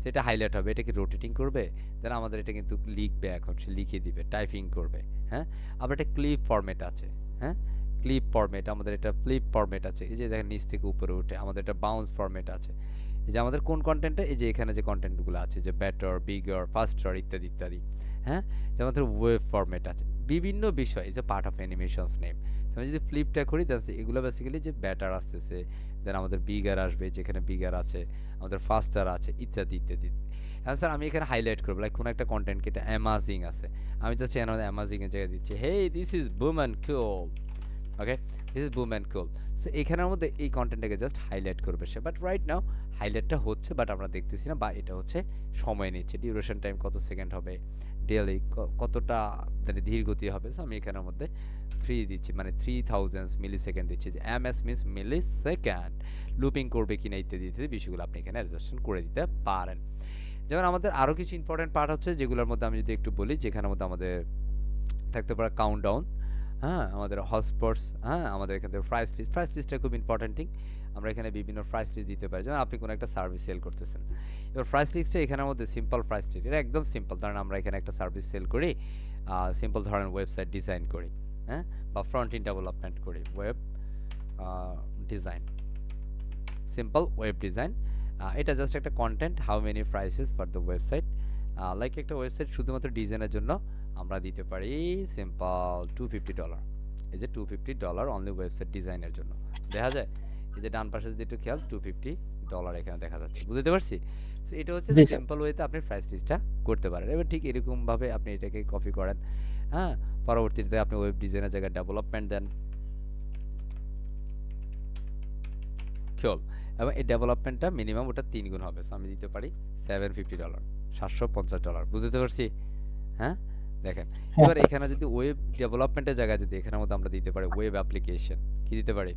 সেটা হাইলাইট হবে, এটা কি রোটেটিং করবে, দেন আমাদের এটা কিন্তু লিখবে, এখন সে লিখে দিবে, টাইপিং করবে, হ্যাঁ? আবার এটা ক্লিপ ফরম্যাট আছে, হ্যাঁ? ক্লিপ ফরম্যাট, আমাদের এটা ফ্লিপ ফরম্যাট আছে, এই যে দেখেন নিচ থেকে উপরে উঠে, আমাদের এটা বাউন্স ফরম্যাট আছে। এই যে আমাদের কোন কন্টেন্টটা, এই যে এখানে যে কন্টেন্টগুলো আছে, যে বেটার, বিগার, ফাস্টার ইত্যাদি ইত্যাদি, হ্যাঁ? যে আমাদের ওয়েব ফরম্যাট আছে, বিভিন্ন বিষয়, এই যে পার্ট অফ অ্যানিমেশনস নেম। আমি যদি ফ্লিপটা করি, তাহলে এগুলো বেসিক্যালি যে বেটার আসতেছে, দেন আমাদের বিগার আসবে, যেখানে বিগার আছে, আমাদের ফাস্টার আছে, ইত্যাদি ইত্যাদি। হ্যাঁ স্যার, আমি এখানে হাইলাইট করবো, লাইক কোনো একটা কন্টেন্টকে, এটা অ্যামাজিং আছে, আমি জাস্ট এখানে অ্যামাজিং এর জায়গায় দিচ্ছি, hey this is boom and cool, okay, this is boom and cool. So এখানের মধ্যে এই কন্টেন্টটাকে জাস্ট হাইলাইট করবে সে, বাট রাইট নাও হাইলাইটটা হচ্ছে, বাট আমরা দেখতেছি না, বা এটা হচ্ছে সময় নিচ্ছে, ডিউরেশন টাইম কত সেকেন্ড হবে, ডেলি কতটা মানে ধীর গতি হবে। সো আমি এখানের মধ্যে 3 দিচ্ছি, মানে 3000 মিলি সেকেন্ড দিচ্ছি, যে এমএস মিনস মিলি সেকেন্ড, লুপিং করবে কিনা ইত্যাদি ইত্যাদি বিষয়গুলো আপনি এখানে অ্যাডজাস্টমেন্ট করে দিতে পারেন। যেমন আমাদের আরও কিছু ইম্পর্টেন্ট পার্ট হচ্ছে, যেগুলোর মধ্যে আমি যদি একটু বলি, যেখানের মধ্যে আমাদের থাকতে পারে কাউন্টডাউন, হ্যাঁ, আমাদের হটস্পটস, হ্যাঁ, আমাদের এখান থেকে প্রাইস লিস্ট, প্রাইস লিস্টটা খুব ইম্পর্টেন্ট থিং। আমরা এখানে বিভিন্ন প্রাইস লিস্ট দিতে পারি, যেমন আপনি কোনো একটা সার্ভিস সেল করতেছেন, এবার প্রাইস লিস্টটা এখানের মধ্যে সিম্পল প্রাইস লিস্ট, এটা একদম সিম্পল। ধরেন আমরা এখানে একটা সার্ভিস সেল করি, সিম্পল ধরেন ওয়েবসাইট ডিজাইন করি, হ্যাঁ, বা ফ্রন্ট এন্ড ডেভেলপমেন্ট করি, web design, simple web design. এটা জাস্ট একটা content, how many prices for the website, like একটা ওয়েবসাইট শুধুমাত্র ডিজাইনের জন্য আমরা দিতে পারি সিম্পল $250। এই যে $250 অনলি ওয়েবসাইট ডিজাইনের জন্য, দেখা যায় এই যে ডান পাশে যদি একটু খেয়াল, $250 এখানে দেখা যাচ্ছে, বুঝতে পারছি? সো এটা হচ্ছে জি স্যার। সিম্পল ওয়েতে আপনি প্রাইস লিস্টটা করতে পারেন। এবার ঠিক এরকমভাবে আপনি এটাকে কপি করেন, হ্যাঁ, পরবর্তীতে আপনি ওয়েব ডিজাইনের জায়গায় ডেভেলপমেন্ট দেন, শিওর, এবং এই ডেভেলপমেন্টটা মিনিমাম ওটা 3 গুণ হবে। সো আমি দিতে পারি $750, $750, বুঝতে পারছি? হ্যাঁ, দেখেন হ্যাঁ এবার স্যার। এখানে যদি ওয়েব ডেভেলপমেন্টের জায়গায় যদি এখানের মধ্যে আমরা দিতে পারি ওয়েব অ্যাপ্লিকেশন, কি দিতে পারি,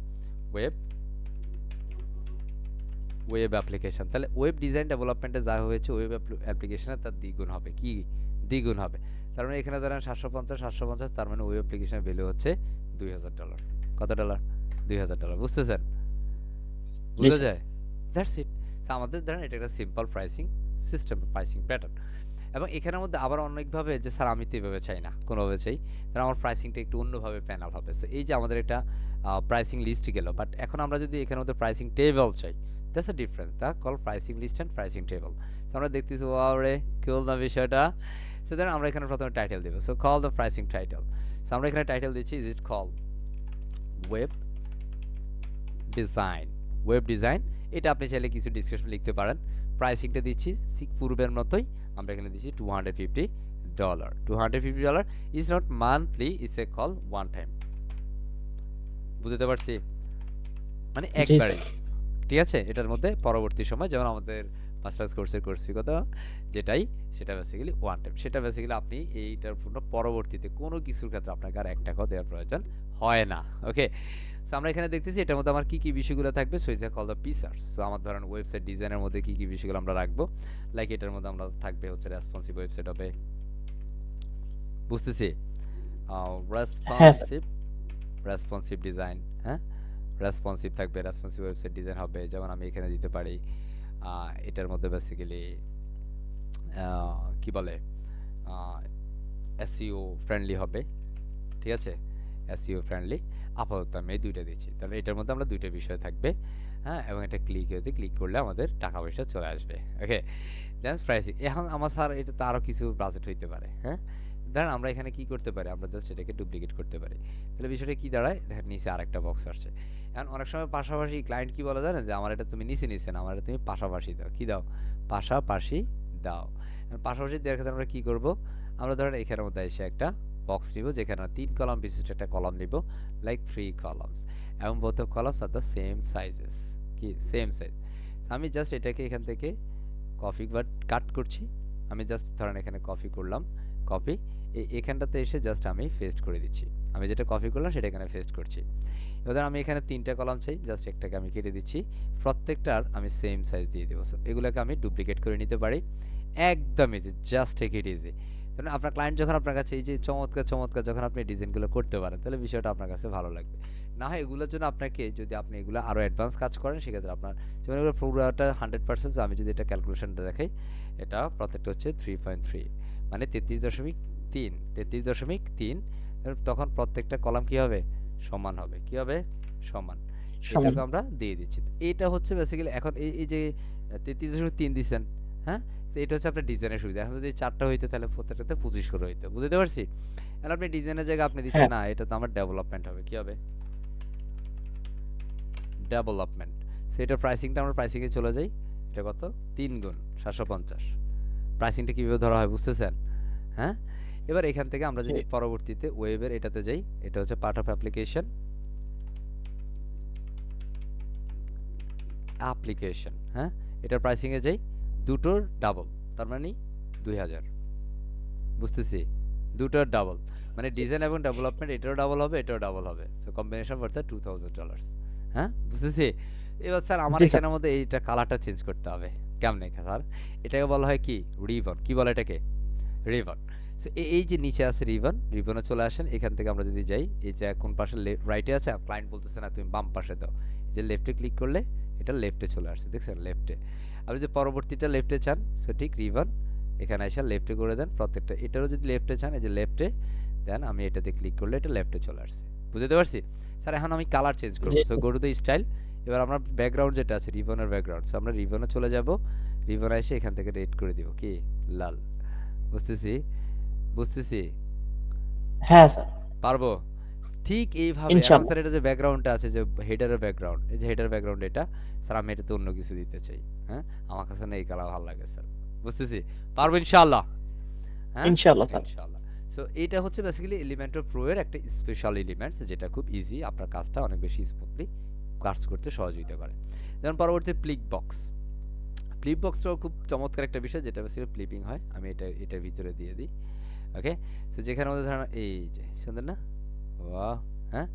ওয়েব ওয়েব অ্যাপ্লিকেশন, তাহলে ওয়েব ডিজাইন ডেভেলপমেন্টে যা হয়েছে ওয়েব অ্যাপ্লিকেশনে তার দ্বিগুণ হবে, কি দ্বিগুণ হবে। তার মানে এখানে ধরেন 750, তার মানে ওয়েব অ্যাপ্লিকেশনের ভ্যালু হচ্ছে $2000। কত ডলার? $2000, বুঝতেছেন? জি বোঝা স্যার। যায়? That's it. আমাদের ধরেন এটা একটা simple pricing system, pricing pattern, এবং এখানের মধ্যে আবার অনেকভাবে, যে স্যার আমি তো এভাবে চাই না, কোনোভাবে চাই, তাহলে আমার প্রাইসিংটা একটু অন্যভাবে প্যানেল হবে। সো এই যে আমাদের একটা প্রাইসিং লিস্ট গেল, বাট এখন আমরা যদি এখানের মধ্যে প্রাইসিং টেবল চাই, দ্যাটস আ ডিফারেন্স, তা call pricing list and pricing table. So আমরা দেখতেছি ওয়াও রে, কুল না বিষয়টা। সো দেন আমরা এখানে প্রথমে টাইটেল দেবো, so call the pricing title. So আমরা এখানে টাইটেল দিচ্ছি, is it call web design, web design. এটা আপনি চাইলে কিছু ডিসক্রিপশন লিখতে পারেন। প্রাইসিংটা দিচ্ছি ঠিক পূর্বের মতোই, আমরা এখানে দিচ্ছি $250। $250 is not monthly, it's a call one time, বুঝতে পারছি, মানে জি একবারেই, স্যার। ঠিক আছে? এটার মধ্যে পরবর্তী সময়, যেমন আমাদের মাস্টার্স কোর্সের কথা যেটাই, সেটা বেসিক্যালি ওয়ান টাইম, সেটা বেসিক্যালি আপনি এইটার পূর্ণ পরবর্তীতে কোনো কিছুর ক্ষেত্রে আপনাকে আর $1 দেওয়ার প্রয়োজন হয় না, ওকে? সো আমরা এখানে দেখতেছি এটার মধ্যে আমার কি কি বিষয়গুলো থাকবে, so it's call the features. So আমার ধরেন ওয়েবসাইট ডিজাইনের মধ্যে কি কি বিষয়গুলো আমরা রাখবো, লাইক এটার মধ্যে আমরা থাকবে হচ্ছে রেসপন্সিভ ওয়েবসাইট হবে, বুঝতেছি, হ্যাঁ স্যার। রেসপন্সিভ, রেসপন্সিভ ডিজাইন, হ্যাঁ, রেসপন্সিভ থাকবে, রেসপন্সিভ ওয়েবসাইট ডিজাইন হবে। যেমন আমি এখানে দিতে পারি এটার মধ্যে বেসিক্যালি কি বলে, এসইও ফ্রেন্ডলি হবে, ঠিক আছে? এসইও ফ্রেন্ডলি, আপাতত আমি এই দুইটা দিচ্ছি, তাহলে এটার মধ্যে আমরা দুইটা বিষয় থাকবে, হ্যাঁ, এবং এটা ক্লিক করলে আমাদের টাকা পয়সা চলে আসবে, ওকে? Just pricing. এখন আমার স্যার এটা তো আরও কিছু বাজেট হইতে পারে, হ্যাঁ, ধরেন আমরা এখানে কি করতে পারি, আমরা জাস্ট এটাকে ডুপ্লিকেট করতে পারি, তাহলে বিষয়টা কি দাঁড়ায়, দেখেন নিচে আরেকটা বক্স আসছে। এখন অনেক সময় পাশাপাশি ক্লায়েন্ট কি বলে জানেন, যে আমার এটা তুমি নিচে না, আমার এটা তুমি পাশাপাশি দাও, কি দাও, পাশাপাশি দাও। এখন পাশাপাশি দেওয়ার ক্ষেত্রে আমরা কি করব, আমরা ধরেন এখানের মধ্যে এসে একটা বক্স নিব যেখানে 3 কলাম বিশিষ্ট একটা কলাম নিব, লাইক 3 কলামস, এবং both of columns are the same sizes, কি সেম সাইজ। আমি জাস্ট এটাকে এখান থেকে কপি বাট কাট করছি। আমি জাস্ট ধরেন এখানে কপি করলাম, কপি এখানটাতে এসে জাস্ট আমি পেস্ট করে দিচ্ছি। আমি যেটা কপি করলাম সেটা এখানে পেস্ট করছি। এবার আমি এখানে 3টা কলাম চাই, জাস্ট একটাকে আমি কেটে দিচ্ছি, প্রত্যেকটার আমি সেম সাইজ দিয়ে দেবো। So, এগুলোকে আমি ডুপ্লিকেট করে নিতে পারি, একদম easy, just take it easy. কারণ আপনার ক্লায়েন্ট যখন আপনার কাছে এই যে চমৎকার চমৎকার যখন আপনি ডিজাইনগুলো করতে পারেন, তাহলে বিষয়টা আপনার কাছে ভালো লাগবে। না হয় এগুলোর জন্য আপনাকে, যদি আপনি এগুলো আরও অ্যাডভান্স কাজ করেন, সেক্ষেত্রে আপনার যেমন এগুলো পুরোটা 100%। আমি যদি এটা ক্যালকুলেশনটা দেখাই, এটা প্রত্যেকটা হচ্ছে 3.3, মানে 33.3, 33.3। তখন প্রত্যেকটা কলাম কি হবে, সমান হবে, কি হবে, সমান। সমান। এটাকে আমরা দিয়ে দিচ্ছি। তো এটা হচ্ছে বেসিক্যালি এখন এই যে 33.3 দিচ্ছেন, হ্যাঁ, তো এটা হচ্ছে আপনার ডিজাইনের সুবিধা। এখন যদি 4টা হইতো তাহলে প্রত্যেকটাতে 25 করে হইতো, বুঝতে পারছি। আর আপনি ডিজাইনের জায়গায় আপনি দিচ্ছেন হ্যাঁ। না, এটা তো আমার ডেভেলপমেন্ট হবে, কি হবে, ডেভেলপমেন্ট। সো এটা প্রাইসিংটা আমরা প্রাইসিংয়ে চলে যাই। এটা কত, 3 গুণ 750। প্রাইসিংটা কীভাবে ধরা হয় বুঝতেছেন, হ্যাঁ। এবার এখান থেকে আমরা যদি পরবর্তীতে ওয়েবের এটাতে যাই, এটা হচ্ছে পার্ট অফ অ্যাপ্লিকেশন, হ্যাঁ, এটার প্রাইসিংয়ে যাই, দুটোর ডাবল, তার মানে 2000, বুঝতেছি, দুটোর ডাবল, মানে ডিজাইন এবং ডেভেলপমেন্ট এটাও ডাবল হবে, এটাও ডাবল হবে। সো কম্বিনেশন করতে $2000, হ্যাঁ, বুঝতেছি। এবার স্যার আমার জি স্যার। এখানের মধ্যে এইটা কালারটা চেঞ্জ করতে হবে, কেমনে স্যার? এটাকে বলা হয় কি, রিবন। কি বলে এটাকে, রিবন। সো এই যে নিচে আছে রিবন, রিবনে চলে আসেন। এখান থেকে আমরা যদি যাই, এই যে কোন পাশে, রাইটে আছে, ক্লায়েন্ট বলতেছে না তুমি বাম পাশে দাও, এই যে লেফটে ক্লিক করলে এটা লেফটে চলে আসছে, দেখছেন, লেফটে। আপনি যদি পরবর্তীটা লেফটে চান, সো ঠিক রিবন এখানে এসে লেফটে করে দেন প্রত্যেকটা। এটারও যদি লেফটে চান, এই যে লেফটে দেন, আমি এটাতে ক্লিক করলে এটা লেফটে চলে আসছে, বুঝতে পারছি। স্যার এখন আমি কালার চেঞ্জ করবো, so go to the style. এবার আমরা ব্যাকগ্রাউন্ড যেটা আছে রিবনের ব্যাকগ্রাউন্ড, সো আমরা রিবনে চলে যাব, রিবনে এসে এখান থেকে রেড করে দিব, কি লাল, বুঝতেছি, বুঝতেছি, হ্যাঁ স্যার। পারবো। ঠিক এইভাবে এখন ইনশাআল্লাহ। স্যার এটা যে ব্যাকগ্রাউন্ডটা আছে, যে হেডারের ব্যাকগ্রাউন্ড, এই যে হেডার ব্যাকগ্রাউন্ড, এটা স্যার আমি এটাতে অন্য কিছু দিতে চাই, হ্যাঁ, আমার কাছে না এই কালার ভালো লাগে স্যার, বুঝতেছি, পারবো ইনশাআল্লাহ, হ্যাঁ ইনশাআল্লাহ স্যার। ইনশাআল্লাহ। সো এটা হচ্ছে বেসিক্যালি এলিমেন্টর প্রো এর একটা স্পেশাল এলিমেন্টস, যেটা খুব ইজি, আপনার কাজটা অনেক বেশি স্মুথলি কাজ করতে সহযোগিতা করে। যেমন পরবর্তী প্লিক বক্স, ফ্লিপ বক্সটাও খুব চমৎকার একটা বিষয়, যেটা বেসিক্যালি ফ্লিপিং হয়। আমি এটার ভিতরে দিয়ে দিই, ওকে। সো যেখানে মধ্যে ধরেন এই যে সুন্দর না, বাহ, হ্যাঁ।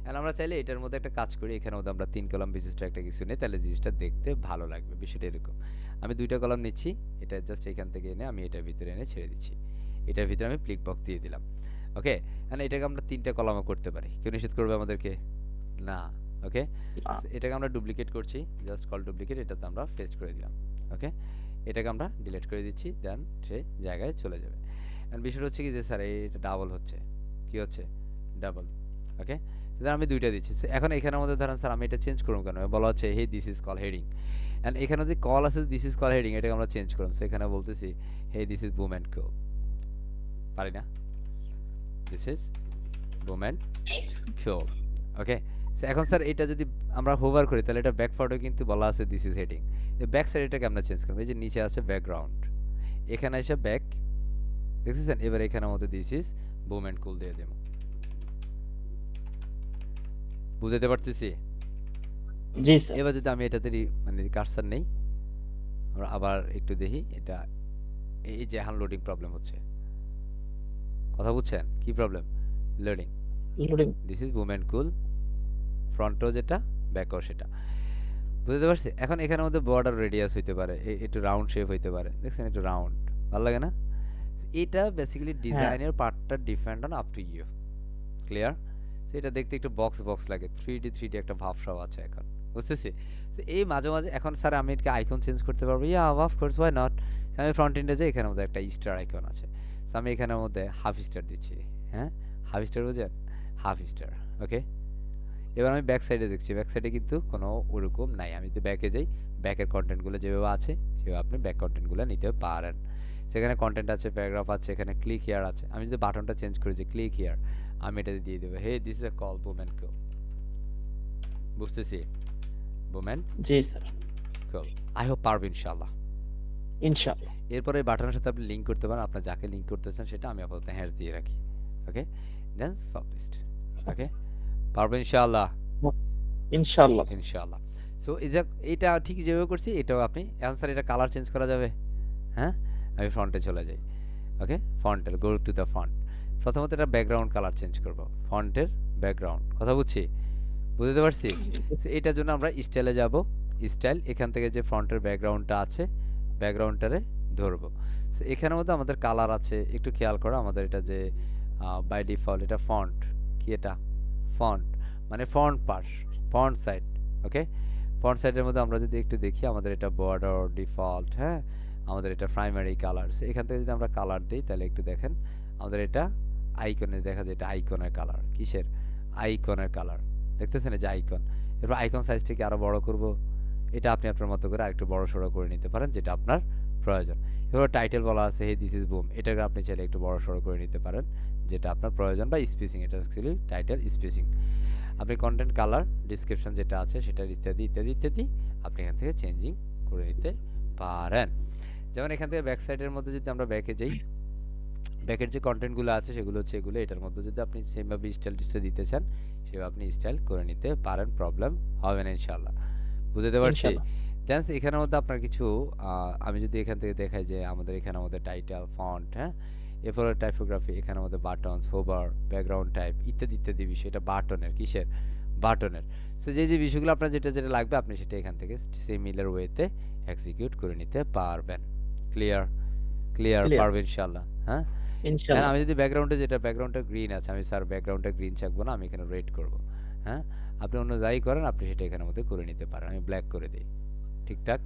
এখন আমরা চাইলে এটার মধ্যে একটা কাজ করি, এখানে মধ্যে আমরা 3 কলাম বিশিষ্ট একটা কিছু নিই, তাহলে জিনিসটা দেখতে ভালো লাগবে। বিষয়টা এরকম, আমি 2টা কলাম নিচ্ছি, এটা জাস্ট এখান থেকে এনে আমি এটার ভিতরে এনে ছেড়ে দিচ্ছি, এটার ভিতরে আমি ফ্লিক বক্স দিয়ে দিলাম, ওকে। এখন এটাকে আমরা 3টা কলামও করতে পারি, কেউ নিষেধ করবে আমাদেরকে না, ওকে। এটাকে আমরা ডুপ্লিকেট করছি, জাস্ট কল ডুপ্লিকেট, এটাতে আমরা পেস্ট করে দিলাম, ওকে। এটাকে আমরা ডিলিট করে দিচ্ছি, দেন সে জায়গায় চলে যাবে। এখন বিষয়টা হচ্ছে কি যে স্যার এটা ডাবল হচ্ছে, কি হচ্ছে, ডাবল, ওকে। ধর আমি 2টা দিচ্ছি। এখন এখানের মধ্যে ধরেন স্যার আমি এটা চেঞ্জ করব কেন, বলা হচ্ছে hey this is call heading, and এখানে যে কল আছে দিস ইজ কল হেডিং, এটাকে আমরা চেঞ্জ করব। সো এখানে বলতেছি hey this is boom and co, পারি না, this is boom and co, okay. So এখন স্যার এটা যদি আমরা হোভার করি, তাহলে এটা ব্যাক ফরওয়ার্ডে কিন্তু বলা আছে দিস ইজ হেডিং, এই ব্যাক সাইড এটাকে আমরা চেঞ্জ করব। এই যে নিচে আছে ব্যাকগ্রাউন্ড, এখানে এসে ব্যাক, দেখছেন। এবার এখানের মধ্যে this is boom and cool দিয়ে দেব, বুঝাতে পারতেছি। জি স্যার। এবার যদি আমি এটাতে মানে কার্সার নেই, আমরা আবার একটু দেখি, এটা এই যে এখন লোডিং প্রবলেম হচ্ছে, কথা বুঝছেন, কি problem, loading, loading. This is boom and cool, ফ্রন্টও যেটা ব্যাকও সেটা, বুঝতে পারছি। এখন এখানের মধ্যে বর্ডার রেডিয়াস হইতে পারে, একটু রাউন্ড শেপ হইতে পারে, দেখছেন, একটু রাউন্ড, ভালো লাগে না। এটা বেসিক্যালি ডিজাইনের পার্টটা depend on up to you, clear. এটা দেখতে একটু বক্স বক্স লাগে, 3D একটা ভাবসাব আছে এখন, বুঝতেছি। এই মাঝে মাঝে এখন স্যার আমি এটা আইকন চেঞ্জ করতে পারবো, ইয়া অফ কোর্স ওয়াই নট। আমি ফ্রন্ট এন্ডে যাই, এখানের মধ্যে একটা স্টার আইকন আছে, সো আমি এখানের মধ্যে হাফ স্টার দিচ্ছি, হ্যাঁ, হাফ স্টার বুঝেন, হাফ স্টার, ওকে। এবার আমি ব্যাক সাইডে দেখছি, ব্যাক সাইডে কিন্তু কোনো ওরকম নাই। আমি যদি ব্যাকে যাই, ব্যাকের কন্টেন্টগুলো যেভাবে আছে সেভাবে আপনি ব্যাক কন্টেন্টগুলো নিতে পারেন। সেখানে কন্টেন্ট আছে, প্যারাগ্রাফ আছে, এখানে ক্লিক হিয়ার আছে। আমি যদি বাটনটা চেঞ্জ করি, যে ক্লিক হিয়ার, আমি এটাতে দিয়ে দেবো hey this is a call boom and co, বুঝতেছি, বুম এন্ড জি স্যার। কো। আই হোপ পারবো ইনশাআল্লাহ। ইনশাআল্লাহ। এরপরে এই বাটনের সাথে আপনি লিঙ্ক করতে পারেন, আপনার যাকে লিঙ্ক করতে চান সেটা। আমি আপাতত হ্যাশ দিয়ে রাখি, ওকে, দেন পাবলিশড। ওকে, পারবো ইনশাআল্লাহ। ইনশাআল্লাহ। ইনশাআল্লাহ। সো এটা ঠিক যেভাবে করছি এটাও আপনি এখন স্যার এটা কালার চেঞ্জ করা যাবে? হ্যাঁ, আমি ফন্টে চলে যাই। ওকে, ফন্টের গো টু দ্য ফন্ট। প্রথমত এটা ব্যাকগ্রাউন্ড কালার চেঞ্জ করব, ফন্টের ব্যাকগ্রাউন্ড, কথা বুঝছি, বুঝতে পারছি। সো এটার জন্য আমরা স্টাইলে যাব, স্টাইল, এখান থেকে যে ফন্টের ব্যাকগ্রাউন্ডটা আছে ব্যাকগ্রাউন্ডটারে ধরবো। সো এখানের মধ্যে আমাদের কালার আছে, একটু খেয়াল করো আমাদের এটা যে বাই ডিফল্ট এটা ফন্ট, কি এটা ফন্ট মানে ফন্ট পাশ, ফন্ট সাইড। ওকে, ফন্ট সাইডের মধ্যে আমরা যদি একটু দেখি আমাদের এটা বর্ডার ডিফল্ট, হ্যাঁ, আমাদের এটা প্রাইমারি কালারস। এখান থেকে যদি আমরা কালার দিই তাহলে একটু দেখেন আমাদের এটা আইকনে দেখা যায়, এটা আইকনের কালার, কিসের আইকনের কালার, দেখতেছেন এই যে আইকন। এরপর আইকন সাইজটাকে আরো বড় করব, এটা আপনি আপনার মতো করে আরেকটু বড় সড়ো করে নিতে পারেন যেটা আপনার প্রয়োজন। এবার টাইটেল বলা আছে হে দিস ইজ বুম, এটাকে আপনি চাইলে একটু বড় সড়ো করে নিতে পারেন যেটা আপনার প্রয়োজন, বা স্পেসিং, এটা অ্যাকচুয়ালি টাইটেল স্পেসিং। আপনি কন্টেন্ট কালার ডিসক্রিপশন যেটা আছে সেটা ইত্যাদি ইত্যাদি ইত্যাদি আপনি এখান থেকে চেঞ্জিং করে নিতে পারেন। যেমন এখান থেকে ব্যাক সাইডের মধ্যে যদি আমরা ব্যাকে যাই, ব্যাকের যে কন্টেন্টগুলো আছে সেগুলো হচ্ছে এগুলো, এটার মধ্যে যদি আপনি সেমভাবে স্টাইল টিস্টাইল দিতে চান সেভাবে আপনি স্টাইল করে নিতে পারেন, প্রবলেম হবে না ইনশাল্লাহ, বুঝতে পারছি। ইনশাআল্লাহ। দেন এখানের মধ্যে আপনার কিছু আমি যদি এখান থেকে দেখাই যে আমাদের এখানে আমাদের টাইটেল ফন্ট, হ্যাঁ, এরপরে টাইপোগ্রাফি, এখানে আমাদের বাটনস, হোভার, ব্যাকগ্রাউন্ড টাইপ ইত্যাদি ইত্যাদি বিষয়, এটা বাটনের, কিসের বাটনের। সো যে যে বিষয়গুলো আপনার যেটা যেটা লাগবে আপনি সেটা এখান থেকে সিমিলার ওয়েতে এক্সিকিউট করে নিতে পারবেন। ক্লিয়ার? Clear clear. পারবেন ইনশাআল্লাহ, হ্যাঁ। এখন ইনশাআল্লাহ। আমি যদি ব্যাকগ্রাউন্ডে, যেটা ব্যাকগ্রাউন্ডটা গ্রিন আছে, আমি স্যার ব্যাকগ্রাউন্ডটা গ্রিন চাকবো না, আমি এখানে রেড করব, হ্যাঁ। আপনি অন্য যাই করেন আপনি সেটা এখানের মধ্যে করে নিতে পারেন, আমি ব্ল্যাক করে দিই, ঠিকঠাক,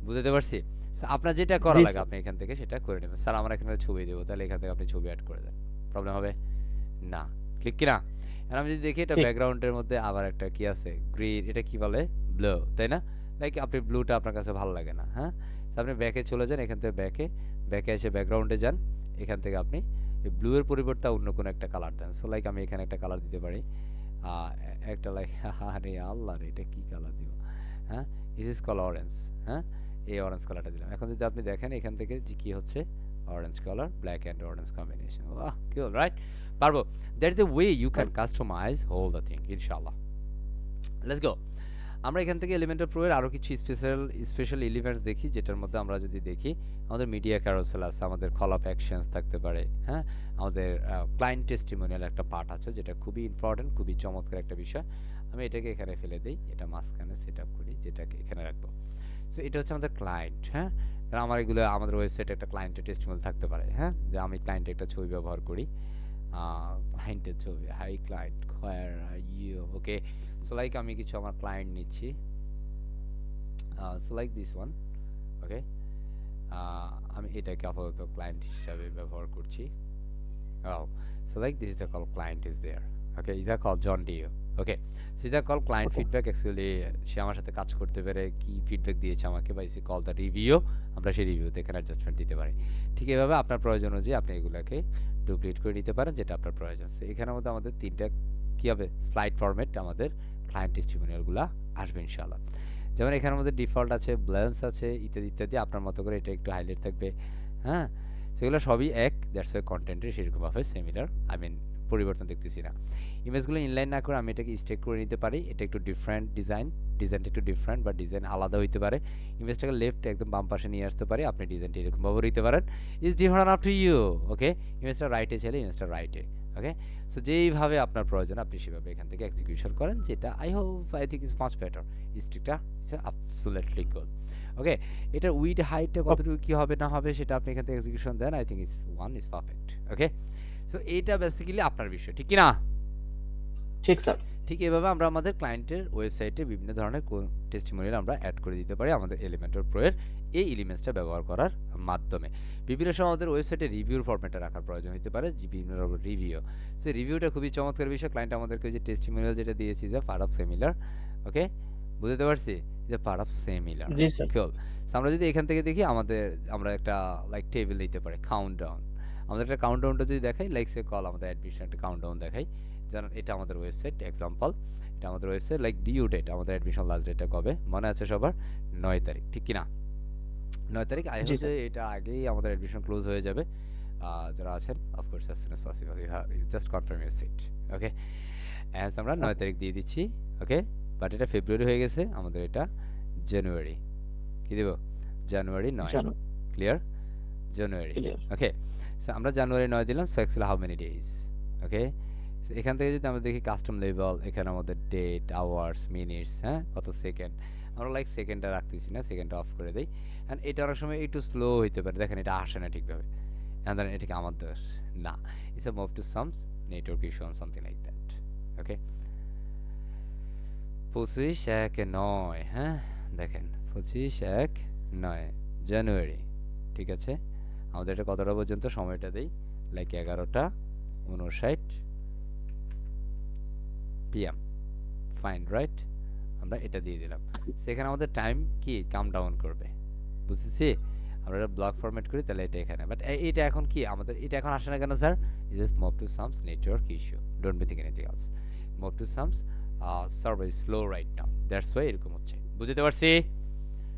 বুঝতে পারছি। So, আপনার যেটা করা জি লাগে স্যার। আপনি এখান থেকে সেটা করে নেবেন। স্যার আমার এখানে ছবি দেবো, তাহলে এখান থেকে আপনি ছবি অ্যাড করে দেন, প্রবলেম হবে না, ঠিক কি না? এখন আমি যদি দেখি এটা ঠিক। ব্যাকগ্রাউন্ডের মধ্যে আবার একটা কি আছে গ্রিন, এটা কি বলে ব্লু, তাই না? লাইক আপনি ব্লুটা আপনার কাছে ভালো লাগে না, হ্যাঁ। So, আপনি ব্যাকে চলে যান, এখান থেকে ব্যাকে ব্যাকে এসে ব্যাকগ্রাউন্ডে যান, এখান থেকে আপনি এই ব্লু এর পরিবর্তে অন্য কোনো একটা কালার দেন। সো লাইক আমি এখানে একটা কালার দিতে পারি, একটা লাইক আরে আল্লাহ রে, এটা কি কালার দিব, হ্যাঁ, দিস ইজ কল অরেঞ্জ, হ্যাঁ, এই অরেঞ্জ কালারটা দিলাম। এখন যদি আপনি দেখেন এখান থেকে যে কি হচ্ছে orange colour, black and orange combination, বাহ কুল রাইট, পারবো। That is the way you can customise whole the thing ইনশাআল্লাহ। Let's go. আমরা এখান থেকে এলিমেন্টর প্রো এর আরো কিছু স্পেশাল এলিমেন্টস দেখি, যেটার মধ্যে আমরা যদি দেখি আমাদের মিডিয়া ক্যারোসেল আছে, আমাদের কল অফ অ্যাকশনস থাকতে পারে, হ্যাঁ, আমাদের ক্লায়েন্ট টেস্টিমোনিয়াল একটা পার্ট আছে যেটা খুবই ইম্পর্টেন্ট, খুবই চমৎকার একটা বিষয়। আমি এটাকে এখানে ফেলে দেই, এটা মাঝখানে সেট আপ করি, যেটাকে এখানে রাখবো। সো এটা হচ্ছে আমাদের ক্লায়েন্ট, হ্যাঁ। কারণ আমার এগুলো আমাদের ওয়েবসাইটে একটা ক্লায়েন্টের টেস্টিমোনিয়াল থাকতে পারে, হ্যাঁ, যে আমি ক্লায়েন্টের একটা ছবি ব্যবহার করি, ক্লায়েন্টের ছবি, hi client where are you, okay. So like আমি কিছু আমার ক্লায়েন্ট নিচ্ছি, so like this one, okay. আমি এটাকে আপাতত ক্লায়েন্ট হিসাবে ব্যবহার করছি। Oh, so like this is the call client is there. Okay, is that called John Dio. Okay, so is that called client Okay. feedback. Actually, সে আমার সাথে কাজ করতে পেরে কি ফিডব্যাক দিয়েছে আমাকে, বা ইসে কল দ্য রিভিউ, আমরা সেই রিভিউতে এখানে অ্যাডজাস্টমেন্ট দিতে পারি। ঠিক এভাবে আপনার প্রয়োজন অনুযায়ী আপনি এগুলোকে ডুপ্লিকেট করে নিতে পারেন যেটা আপনার প্রয়োজন। সো এখানের মধ্যে আমাদের তিনটা কি হবে স্লাইড ফরম্যাট, আমাদের ক্লায়েন্ট টেস্টিমোনিয়ালগুলো আসবে ইনশাআল্লাহ। যেমন এখানের মধ্যে ডিফল্ট আছে, ব্লেন্স আছে, ইত্যাদি ইত্যাদি, আপনার মতো করে এটা একটু হাইলাইট থাকবে, হ্যাঁ। সেগুলো সবই এক, দ্যাটস ওয়াই কন্টেন্টের সেরকমভাবে সিমিলার, আই মিন পরিবর্তন দেখতেছি না। ইমেজগুলো ইনলাইন না করে আমি এটাকে স্টেক করে নিতে পারি, এটা একটু ডিফারেন্ট ডিজাইনটা একটু ডিফারেন্ট বা ডিজাইন আলাদা হইতে পারে। ইমেজটাকে লেফট একদম বাম পাশে নিয়ে আসতে পারি, আপনি ডিজাইনটা এরকমভাবে দিতে পারেন, is different up to you, okay. ইমেজটা রাইটে চাইলে ইমেজটা রাইটে, ওকে। সো যেইভাবে আপনার প্রয়োজন আপনি সেভাবে এখান থেকে এক্সিকিউশন করেন, যেটা I think is much better, স্টিকটা ইজ অ্যাবসলিউটলি গুড, ওকে। এটার উইড হাইটটা কতটুকু কি হবে না হবে সেটা আপনি এখান থেকে এক্সিকিউশন দেন, I think is one is perfect, okay. So এইটা বেসিক্যালি আপনার বিষয়, ঠিক কি না? ঠিক স্যার। ঠিক এভাবে আমরা আমাদের ক্লায়েন্টের ওয়েবসাইটে বিভিন্ন ধরনের টেস্টিমোনিয়াল আমরা অ্যাড করে দিতে পারি আমাদের এলিমেন্টর প্রো এর এই এলিমেন্টসটা ব্যবহার করার মাধ্যমে। বিভিন্ন সময় আমাদের ওয়েবসাইটে রিভিউর ফরম্যাটে রাখার প্রয়োজন হতে পারে, যে বিভিন্ন রকমের রিভিউ। সেই রিভিউটা খুবই চমৎকার বিষয়, ক্লায়েন্ট আমাদেরকে যে টেস্টিমোনিয়াল যেটা দিয়েছি যে পার্ট অফ সিমিলার, ওকে, বুঝতে পারছি, যে পার্ট অফ সিমিলার, জি স্যার। কুল। আমরা যদি এখান থেকে দেখি আমরা একটা লাইক টেবিল নিতে পারি, কাউন্টডাউন, আমাদের একটা কাউন্টডাউনটা যদি দেখাই, লাইক সে কল আমাদের অ্যাডমিশন একটা কাউন্টডাউন দেখাই, যেমন এটা আমাদের ওয়েবসাইট এক্সাম্পল, এটা আমাদের ওয়েবসাইট, লাইক ডিউ ডেট, আমাদের অ্যাডমিশন লাস্ট ডেটটা কবে মনে আছে সবার? 9 তারিখ, ঠিক কি না? 9 তারিখ। আই জি হোপ যে স্যার। এটা আগেই আমাদের অ্যাডমিশন ক্লোজ হয়ে যাবে, যারা আছেন of course as soon as possible you just confirm your seat. Okay, as আমরা 9 তারিখ দিয়ে দিচ্ছি। ওকে, বাট এটা ফেব্রুয়ারি হয়ে গেছে, আমাদের এটা জানুয়ারি। কি দেব? জানুয়ারি 9। জানো ক্লিয়ার? জানুয়ারি। ক্লিয়ার ওকে, সো আমরা জানুয়ারি 9 দিলাম। So actually how many days? Okay, so এখান থেকে যদি আমরা দেখি কাস্টম লেভেল, এখানে আমাদের ডেট, আওয়ার্স, মিনিটস, হ্যাঁ, কত সেকেন্ড, আমরা লাইক সেকেন্ডটা রাখতেছি না, সেকেন্ডটা অফ করে দিই। অ্যান্ড এটা অনেক সময় একটু স্লো হইতে পারে, দেখেন এটা আসে না ঠিকভাবে। অ্যান্ড দেন এটা কি আমার দোষ? না, it's a move to some network issue on something like that. Okay, 25/1/9, হ্যাঁ, দেখেন 25/1/9 জানুয়ারি। ঠিক আছে, আমাদের এটা কতটা পর্যন্ত সময়টা দেই, লাইক 11:59 PM। Fine, right? আমরা এটা দিয়ে দিলাম। সেখানে আমাদের টাইম কি কাম ডাউন করবে, বুঝেছি? আমরা এটা ব্লক ফরম্যাট করি, তাহলে এটা এখানে, বাট এটা এখন কি আমাদের এটা এখন আসে না কেন sir? Just move to some network issue, don't be think anything else. Move to some server is slow right now, that's why এরকম হচ্ছে। বুঝতে পারছি?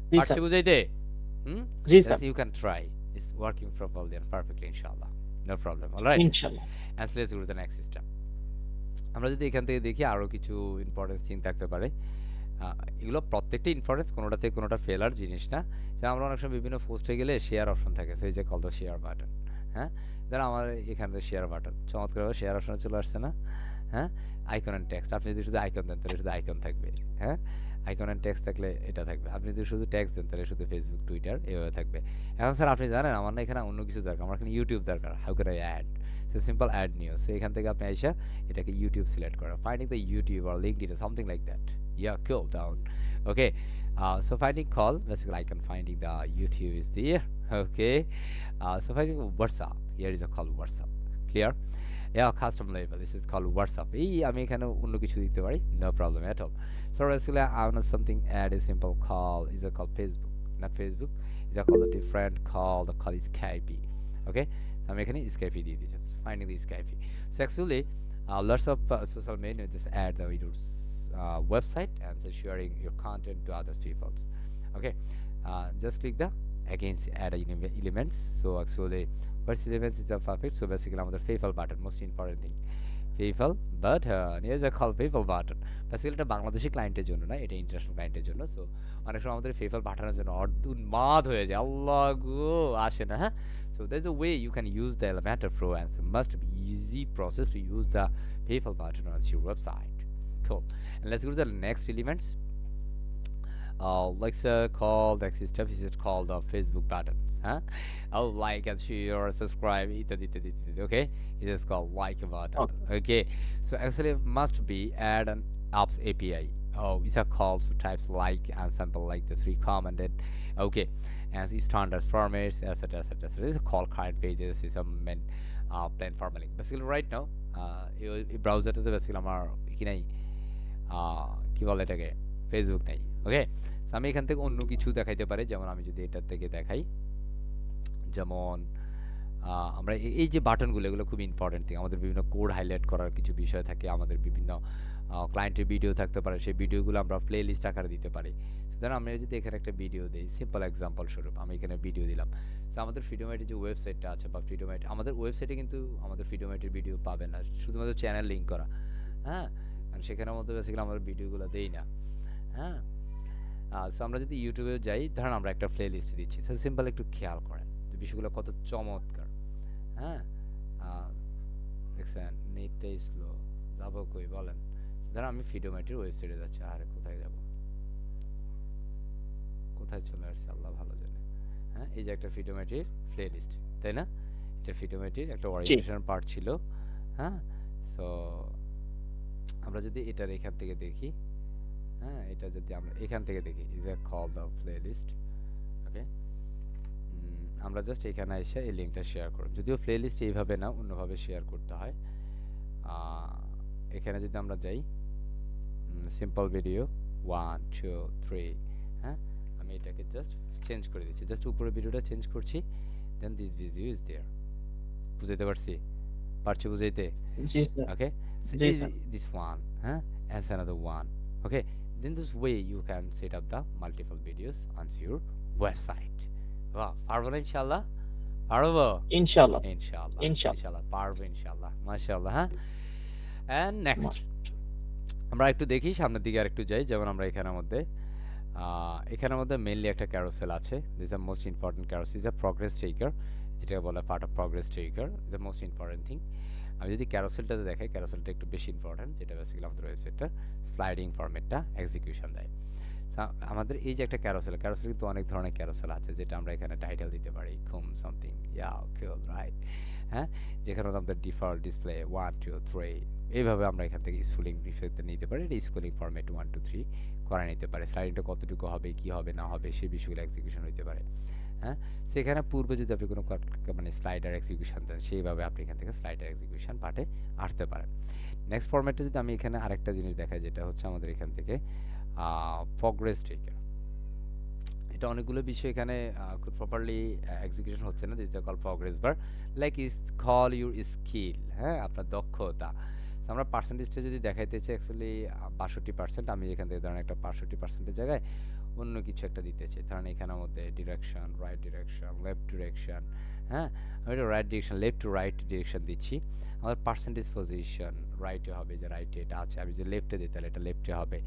জি পারছি স্যার বুঝাইতে? হুম, জি sir you can try, it's working properly and perfectly ইনশাআল্লাহ, no problem. Alright, ইনশাল্লাহ and let's go to the next system. আমরা যদি এখান থেকে দেখি আরও কিছু ইম্পর্টেন্ট থিং থাকতে পারে। এগুলো প্রত্যেকটা ইনফারেন্স, কোনোটা থেকে কোনোটা ফেলার জিনিস না। যেমন আমরা অনেক সময় বিভিন্ন পোস্টে গেলে শেয়ার অপশন থাকে, সেই যে কল দ্য শেয়ার বাটন। হ্যাঁ, যারা আমার এখান থেকে শেয়ার বাটন চমৎকারভাবে শেয়ার অপশনে চলে আসছে না? হ্যাঁ, আইকন অ্যান্ড টেক্সট, আপনি যদি শুধু আইকন দেন তাহলে শুধু আইকন থাকবে। হ্যাঁ, আইকন অ্যান্ড টেক্সট থাকলে এটা থাকবে। আপনি যদি শুধু টেক্সট দেন তাহলে শুধু ফেসবুক, টুইটার এভাবে থাকবে। এখন স্যার আপনি জানেন আমার না এখানে অন্য কিছু দরকার, আমার এখানে ইউটিউব দরকার। How can I add? So simple add news. So এখান থেকে আপনি আইসা এটাকে ইউটিউব সিলেক্ট করা, finding the YouTube or LinkedIn or something like that. Yeah, cool down. Okay, so finding call, basically icon finding the YouTube is there. Okay, so finding WhatsApp, here is a call WhatsApp. Clear? Yeah, custom label, this is called WhatsApp. এই আমি এখানে অন্য কিছু দিতে পারি, no problem at all. So basically I want something add a simple call, is a call Facebook, not Facebook, is a call a different call, the call is Skype. Okay, so আমি এখানে Skype দিয়ে দিচ্ছি, finding the Skype. So actually lots of social media just add the videos website and so sharing your content to other people. Okay, just click the against add elements. So actually what's elements is a perfect. So basically আমাদের PayPal button, most important thing, PayPal button, here's a call PayPal button. basically এটা বাংলাদেশি ক্লায়েন্টের জন্য না, এটা international ক্লায়েন্টের জন্য। So অনেক সময় আমাদের PayPal বাটনের জন্য উন্মাদ হয়ে যায়, আল্লাহ গো আসে না। হ্যাঁ, so there's a way you can use the Elementor Pro and it's a must be easy process to use the PayPal button on your website. Cool. And let's go to the next elements. Let's call the step is called the Facebook buttons. Huh? Oh, like and share, subscribe, ইত্যাদি ইত্যাদি ইত্যাদি. Okay, it is called like button. Okay, so actually must be add an apps API. Oh, it's a call to types like and sample like the three commanded. Okay, and it's standard formats, etc. etc. So this is called client pages, is a main plain formatting. Basically right now, এই ব্রাউজারটাতে basically আমার কি নাই, কি বলে এটাকে, Facebook নাই। ওকে, আমি এখান থেকে অন্য কিছু দেখাইতে পারি, যেমন আমি যদি এটার থেকে দেখাই, যেমন আমরা এই যে বাটনগুলো, এগুলো খুব ইম্পর্টেন্ট থিং। আমাদের বিভিন্ন কোড হাইলাইট করার কিছু বিষয় থাকে, আমাদের বিভিন্ন ক্লায়েন্টের ভিডিও থাকতে পারে, সেই ভিডিওগুলো আমরা প্লে লিস্ট আকারে দিতে পারি। সুতরাং আমি যদি এখানে একটা ভিডিও দিই, সিম্পল এক্সাম্পল স্বরূপ আমি এখানে ভিডিও দিলাম। তো আমাদের ফ্রিডোমাইটের যে ওয়েবসাইটটা আছে, বা ফ্রিডোমাইট, আমাদের ওয়েবসাইটে কিন্তু আমাদের ফ্রিডোমাইটের ভিডিও পাবেন না, শুধুমাত্র চ্যানেল লিঙ্ক করা। হ্যাঁ, কারণ সেখানের মধ্যে বেসিক্যালি আমরা ভিডিওগুলো দেই না। হ্যাঁ, সো আমরা যদি ইউটিউবে যাই, ধরেন আমরা একটা প্লে লিস্ট দিচ্ছি, সো সিম্পল একটু খেয়াল করেন যে বিষয়গুলো কত চমৎকার। হ্যাঁ, দেখছেন নেটটাই স্লো, যাবো কই বলেন? ধরেন আমি ফ্রিডোমাইটের ওয়েবসাইটে যাচ্ছি, আরে কোথায় যাব, কোথায় চলে আসছে আল্লাহ ভালো জানে। হ্যাঁ, এই যে একটা ফ্রিডোমাইটের প্লে লিস্ট, তাই না? এটা ফ্রিডোমাইটের একটা ওরিয়েন্টেশন পার্ট ছিল। হ্যাঁ, সো আমরা যদি এটার এখান থেকে দেখি, হ্যাঁ, এটা যদি আমরা এখান থেকে দেখি, is a call the playlist. Okay, আমরা জাস্ট এখানে এসে এই লিঙ্কটা শেয়ার করব। যদিও প্লে লিস্ট এইভাবে না, অন্যভাবে শেয়ার করতে হয়। এখানে যদি আমরা যাই, সিম্পল ভিডিও 1 2 3, হ্যাঁ, আমি এটাকে জাস্ট চেঞ্জ করে দিচ্ছি, জাস্ট উপরের ভিডিওটা চেঞ্জ করছি, then this video is there. বুঝাইতে পারছি বুঝাইতে? জি স্যার Okay, so জি sir this one, huh, as another one. Okay, then this way you can set up the multiple videos on your website. Wow, পারবো না ইনশাআল্লাহ? পারবো ইনশাআল্লাহ। ইনশাআল্লাহ ইনশাআল্লাহ। ইনশাআল্লাহ পারবো ইনশাআল্লাহ মাশাআল্লাহ হ্যাঁ এন্ড নেক্সট মাশাআল্লাহ। আমরা একটু দেখি সামনের দিকে আরেকটু যাই যেমন আমরা এখানের মধ্যে এখানের মধ্যে মেইনলি একটা ক্যারোসেল আছে this are most important carousel is a progress tracker যেটাকে বলে part of progress tracker is the most important thing আমি যদি ক্যারোসেলটাতে দেখাই ক্যারোসেলটা একটু বেশি ইম্পর্টেন্ট যেটা বেসিক্যালি আমাদের ওয়েবসাইটটা স্লাইডিং ফরম্যাটটা এক্সিকিউশন দেয় আমাদের এই যে একটা ক্যারোসেল ক্যারোসেল কিন্তু অনেক ধরনের ক্যারোসেল আছে যেটা আমরা এখানে টাইটেল দিতে পারি খুম সামথিং ইয়া কিল রাইট হ্যাঁ যেখানে আমাদের ডিফল্ট ডিসপ্লে 1 2 3 এইভাবে আমরা এখান থেকে স্কুলিং বিষয়তে নিতে পারি এটা স্কুলিং ফরম্যাট 1 2 3 করা নিতে পারে স্লাইডিংটা কতটুকু হবে কি হবে না হবে সেই বিষয়গুলো এক্সিকিউশন হতে পারে হ্যাঁ সেখানে পূর্বে যদি আপনি কোনো মানে স্লাইডার এক্সিকিউশন দেন সেইভাবে আপনি এখান থেকে স্লাইডার এক্সিকিউশন পার্টে আসতে পারেন নেক্সট ফরম্যাটে যদি আমি এখানে আরেকটা জিনিস দেখাই যেটা হচ্ছে আমাদের এখান থেকে প্রগ্রেস ট্রেকার এটা অনেকগুলো বিষয় এখানে খুব প্রপারলি এক্সিকিউশন হচ্ছে না দিতে call progress bar like is call your skill হ্যাঁ আপনার দক্ষতা আমরা পার্সেন্টেজটা যদি দেখাইতে চাই অ্যাকচুয়ালি 62% আমি এখান থেকে ধরেন একটা 65%-এর জায়গায় অন্য কিছু একটা দিতে চাই ধরেন এখানের মধ্যে direction right direction left direction হ্যাঁ আমি এটা right direction left to right direction দিচ্ছি আমার পার্সেন্টেজ পজিশন রাইটে হবে যে রাইটে এটা আছে আমি যে লেফটে দিই তাহলে এটা লেফটে হবে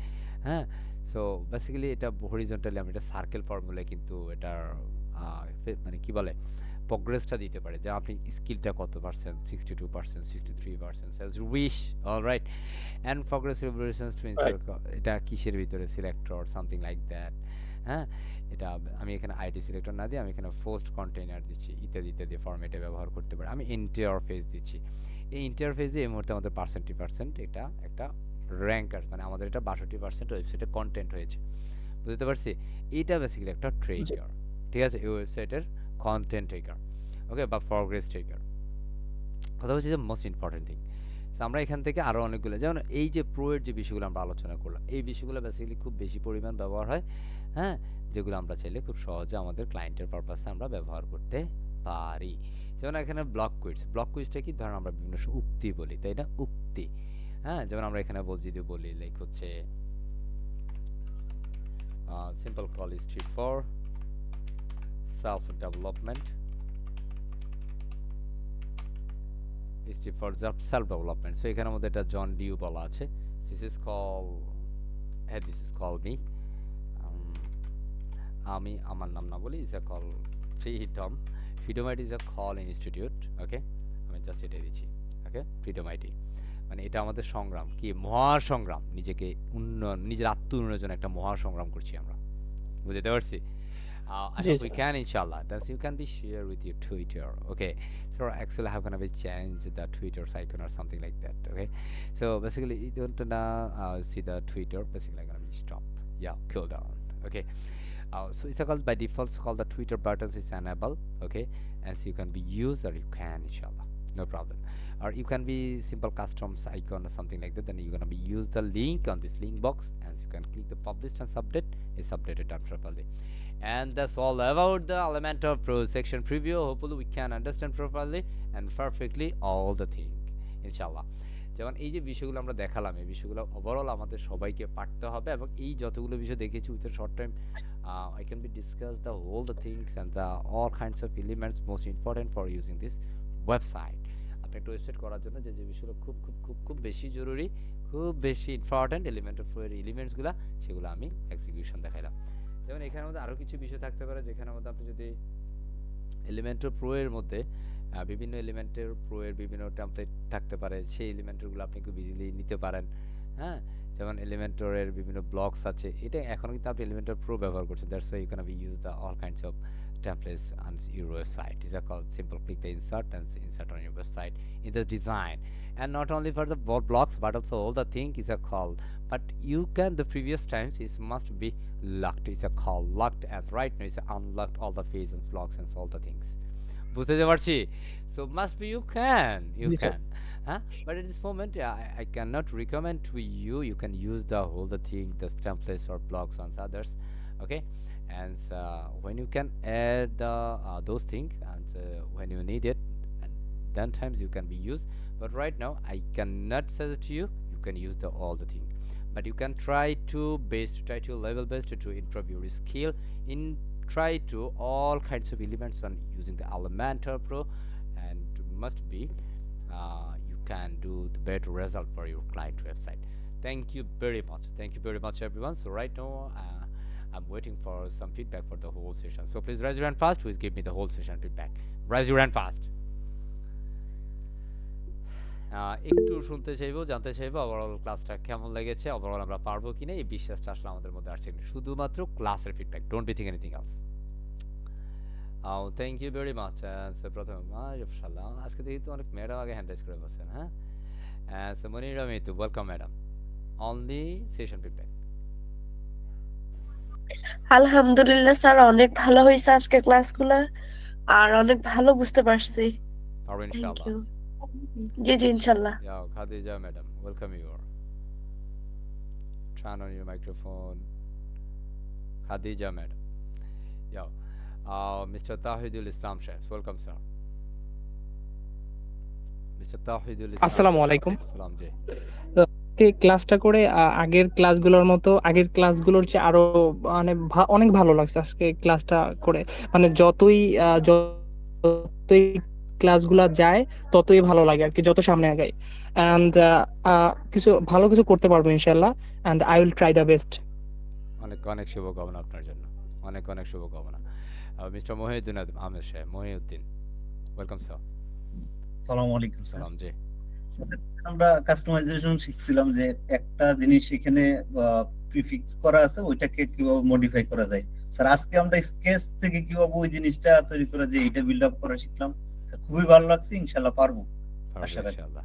হ্যাঁ সো বেসিক্যালি এটা হরিজন্টালি আমি এটা সার্কেল ফর্মুলায় কিন্তু এটার মানে কি বলে প্রগ্রেসটা দিতে পারে যে আপনি স্কিলটা কত percent 62% 63% as wish alright and progress revolutions to insert এটা কিসের ভিতরে সিলেক্টর সামথিং লাইক দ্যাট হ্যাঁ এটা আমি এখানে আইডি সিলেক্টর না দিয়ে আমি এখানে পোস্ট কন্টেইনার দিচ্ছি ইত্যাদি ইত্যাদি ফরম্যাটে ব্যবহার করতে পারি আমি ইন্টারফেস দিচ্ছি এই ইন্টারফেসে এই মুহূর্তে আমাদের পার্সেন্ট এটা একটা র্যাঙ্কার মানে আমাদের এটা 62% ওয়েবসাইটে কন্টেন্ট হয়েছে বুঝতে পারছি এটা বেসিক্যালি একটা ট্রেকার ঠিক আছে এই ওয়েবসাইটের কন্টেন্ট ট্রেকার ওকে বা প্রগ্রেস ট্রেকার কথা হচ্ছে যে মোস্ট ইম্পর্টেন্ট থিং আমরা এখান থেকে আরও অনেকগুলো যেমন এই যে প্রোয়ের যে বিষয়গুলো আমরা আলোচনা করলাম এই বিষয়গুলো বেসিক্যালি খুব বেশি পরিমাণ ব্যবহার হয় হ্যাঁ যেগুলো আমরা চাইলে খুব সহজে আমাদের ক্লায়েন্টের পারপাসে আমরা ব্যবহার করতে পারি যেমন এখানে ব্লক কুইজটা কি ধরেন আমরা বিভিন্ন উক্তি বলি তাই না উক্তি হ্যাঁ যেমন আমরা এখানে যদি বলি লাইক হচ্ছে simple call is trip for self development is for self development so এখানের মধ্যে এটা জন ডিউ বলা আছে this is called this is called me আমি আমার নাম না বলি is a call freedom IT is a call institute ওকে আমি জাস্ট এটা দিচ্ছি ওকে freedom IT মানে এটা আমাদের সংগ্রাম কি মহা সংগ্রাম নিজেকে উন্নয়ন নিজের আত্ম উন্নয়নের জন্য একটা মহা সংগ্রাম করছি আমরা বুঝতে পারছি I hope we can inshallah then you can be share with your Twitter okay so actually I'm gonna be change the Twitter icon or something like that okay so basically you don't see the Twitter basically I'm gonna be stop yeah cool down okay so it's called by default it's called the Twitter buttons is enable okay and so you can be used or you can inshallah no problem or you can be simple customs icon or something like that then you're gonna be use the link on this link box and you can click the published and submit it's updated done properly and that's all about the Elementor Pro section preview hopefully we can understand properly and perfectly all the thing inshallah যেমন এই যে বিষয়গুলো আমরা দেখালাম এই বিষয়গুলো overall আমাদের সবাইকে পারতে হবে এবং এই যতগুলো বিষয় দেখেছি with short time I can be discuss the all the things and the all kinds of elements most important for using this website আপনি একটা ওয়েবসাইট করার জন্য যে যে বিষয়গুলো খুব খুব খুব খুব বেশি জরুরি খুব বেশি ইম্পর্টেন্ট এলিমেন্টার প্রো এর এলিমেন্টসগুলো সেগুলো আমি এক্সিকিউশন দেখাইলাম যেমন এখানের মধ্যে আরও কিছু বিষয় থাকতে পারে যেখানের মধ্যে আপনি যদি এলিমেন্টার প্রো এর মধ্যে বিভিন্ন এলিমেন্টের প্রো এর বিভিন্ন টেমপ্লেট থাকতে পারে সেই এলিমেন্টরগুলো আপনি খুব ইজিলি নিতে পারেন হ্যাঁ যেমন এলিমেন্টরের বিভিন্ন ব্লকস আছে এটা এখন কিন্তু আপনি এলিমেন্টর প্রো ব্যবহার করছেন that's why you can be use the all kinds of templates on your website these are called simple click the insert and insert on your website in the design and not only for the blocks but also all the thing is a call but you can the previous times it must be locked is a call locked and right now it's unlocked all the phases blocks and all the things বুঝতে পারছি so must be you can Yes, sir. huh? But at this moment I cannot recommend to you you can use the whole the thing the templates or blocks on others okay and when you can add those things and when you need it then times you can be used but right now I cannot suggest to you you can use the all the thing but you can try to level based to improve your skill in try to all kinds of elements on using the Elementor Pro, and must be you can do the better result for your client website. Thank you very much. Thank you very much, everyone. So right now, I'm waiting for some feedback for the whole session. So please raise your hand fast. Please give me the whole session feedback. Raise your hand fast. একটু শুনতে চাইবো, জানতে চাইবো overall ক্লাসটা কেমন লেগেছে, overall আমরা পারবো কিনা, এই বিশ্বাসটা আসলে আমাদের মধ্যে আসছে কিনা। শুধুমাত্র ক্লাসের feedback, don't be thing anything else. Thank you very much. প্রথম মাশাআল্লাহ, আজকে দেখি তো অনেক ম্যাডাম আগে হ্যান্ড রাইজ করে বসেন। হ্যাঁ, Monira Mitu, welcome madam. Only session feedback. আলহামদুলিল্লাহ স্যার, অনেক ভালো হয়েছে আজকে ক্লাসগুলো, আর অনেক ভালো বুঝতে পারছি। পারবো থ্যাংক ইনশাআল্লাহ। ইউ। জি জি ইনশাল্লাহ। Khadija madam, welcome you. Turn on your microphone. Khadija madam. Yeah. Mr. Tawhidul Islam Chef, welcome sir. Mr. Tawhidul Islam. আসসালামু আলাইকুম। সালাম জি। ক্লাসটা করে আগের ক্লাসগুলোর মতো, আগের ক্লাসগুলোর চেয়ে আরো মানে অনেক ভালো লাগছে আজকে ক্লাসটা করে। মানে যতই ক্লাসগুলো যায় ততই ভালো লাগে আর কি, যত সামনে আগাই। অ্যান্ড কিছু করতে পারবো ইনশাল্লাহ, and I will try the best. অনেক অনেক শুভকামনা আপনার জন্য, অনেক অনেক শুভকামনা। মিস্টার মহিউদ্দিন আহমেদ সাহেব, মহিউদ্দিন, ওয়েলকাম স্যার। আসসালামু আলাইকুম স্যার। সালাম জি। আমরা কাস্টমাইজেশন শিখছিলাম যে একটা জিনিস এখানে প্রিফিক্স করা আছে, ওইটাকে কিভাবে মডিফাই করা যায়। স্যার আজকে আমরা স্কেচ থেকে কিভাবে ওই জিনিসটা তৈরি করা যায় এটা বিল্ড আপ করা শিখলাম। খুবই ভালো লাগছে, ইনশাআল্লাহ পারবো আশা রাখি। ইনশাআল্লাহ,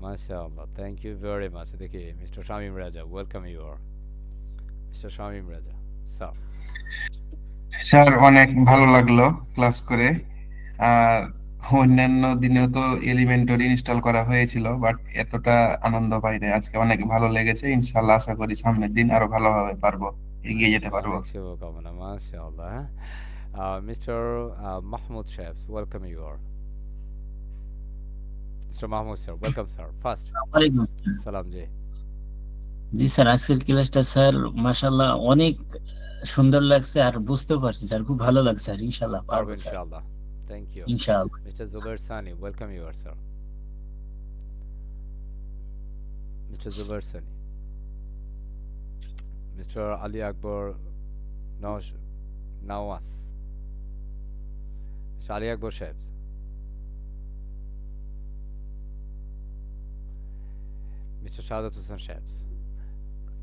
মাশাআল্লাহ, থ্যাংক ইউ ভেরি মাচ। দেখি mister Shamim Raja, welcome you আর mister Shamim Raja sir. Sir অনেক ভালো লাগলো ক্লাস করে। আর অন্যান্য দিনেও তো এলিমেন্টর ইনস্টল করা হয়েছিল, বাট এতটা আনন্দ পাইনি আজকে। অনেক ভালো লেগেছে, ইনশাআল্লাহ আশা করি সামনের দিন আরো ভালোভাবে পারবো, এগিয়ে যেতে পারবো। অনেক শুভকামনা, মাশাআল্লাহ। মিস্টার মাহমুদ সাহেব, ওয়েলকাম ইউ আর mister Mahmud sir, welcome sir. First ওয়ালাইকুম সালাম জি। জি স্যার, আজকের ক্লাসটা স্যার মাশাআল্লাহ অনেক সুন্দর লাগছে, আর বুঝতে পারছি স্যার, খুব ভালো লাগছে। আর ইনশাআল্লাহ পারবো পারবো স্যার, ইনশাআল্লাহ, থ্যাংক ইউ। ইনশাআল্লাহ। Mister Zubair Sunny, welcome you are sir. Mister Zubair Sunny. Mister Ali Akbar Nawaz, mister Ali Akbar সাহেব। মিস্টার শাহাদাত হোসেন সাহেব,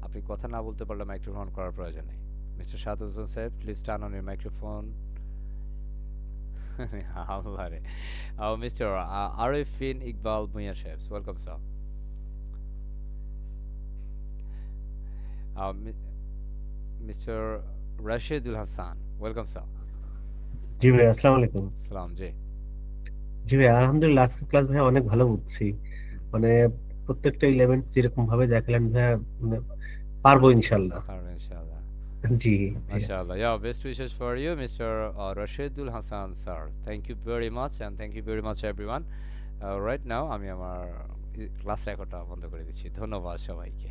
আপনি কথা না বলতে পারলে মাইক্রোফোন করার প্রয়োজন নেই। মিস্টার শাহাদাত হোসেন সাহেব, please turn on your microphone. Allah রে। মিস্টার আরিফিন ইকবাল ভুঁইয়া সাহেব, welcome sir. Mister Rashidul Hasan, welcome sir. জি ভাই, আসসালামু আলাইকুম। সালাম জি। জি ভাই, আলহামদুলিল্লাহ আজকের ক্লাস ভাই অনেক ভালো বুঝছি। মানে প্রত্যেকটা এলিমেন্ট যেরকম ভাবে দেখালেন ভাই, মানে পারবো ইনশাল্লাহ। পারবেন ইনশাআল্লাহ। জি MashaAllah. Yeah, best wishes for you, Mr. Rashidul Hassan, sir. Thank you very much, and thank you very much, everyone. Right now, আমি আমার ক্লাস রেকর্ডটা বন্ধ করে দিচ্ছি। ধন্যবাদ সবাইকে।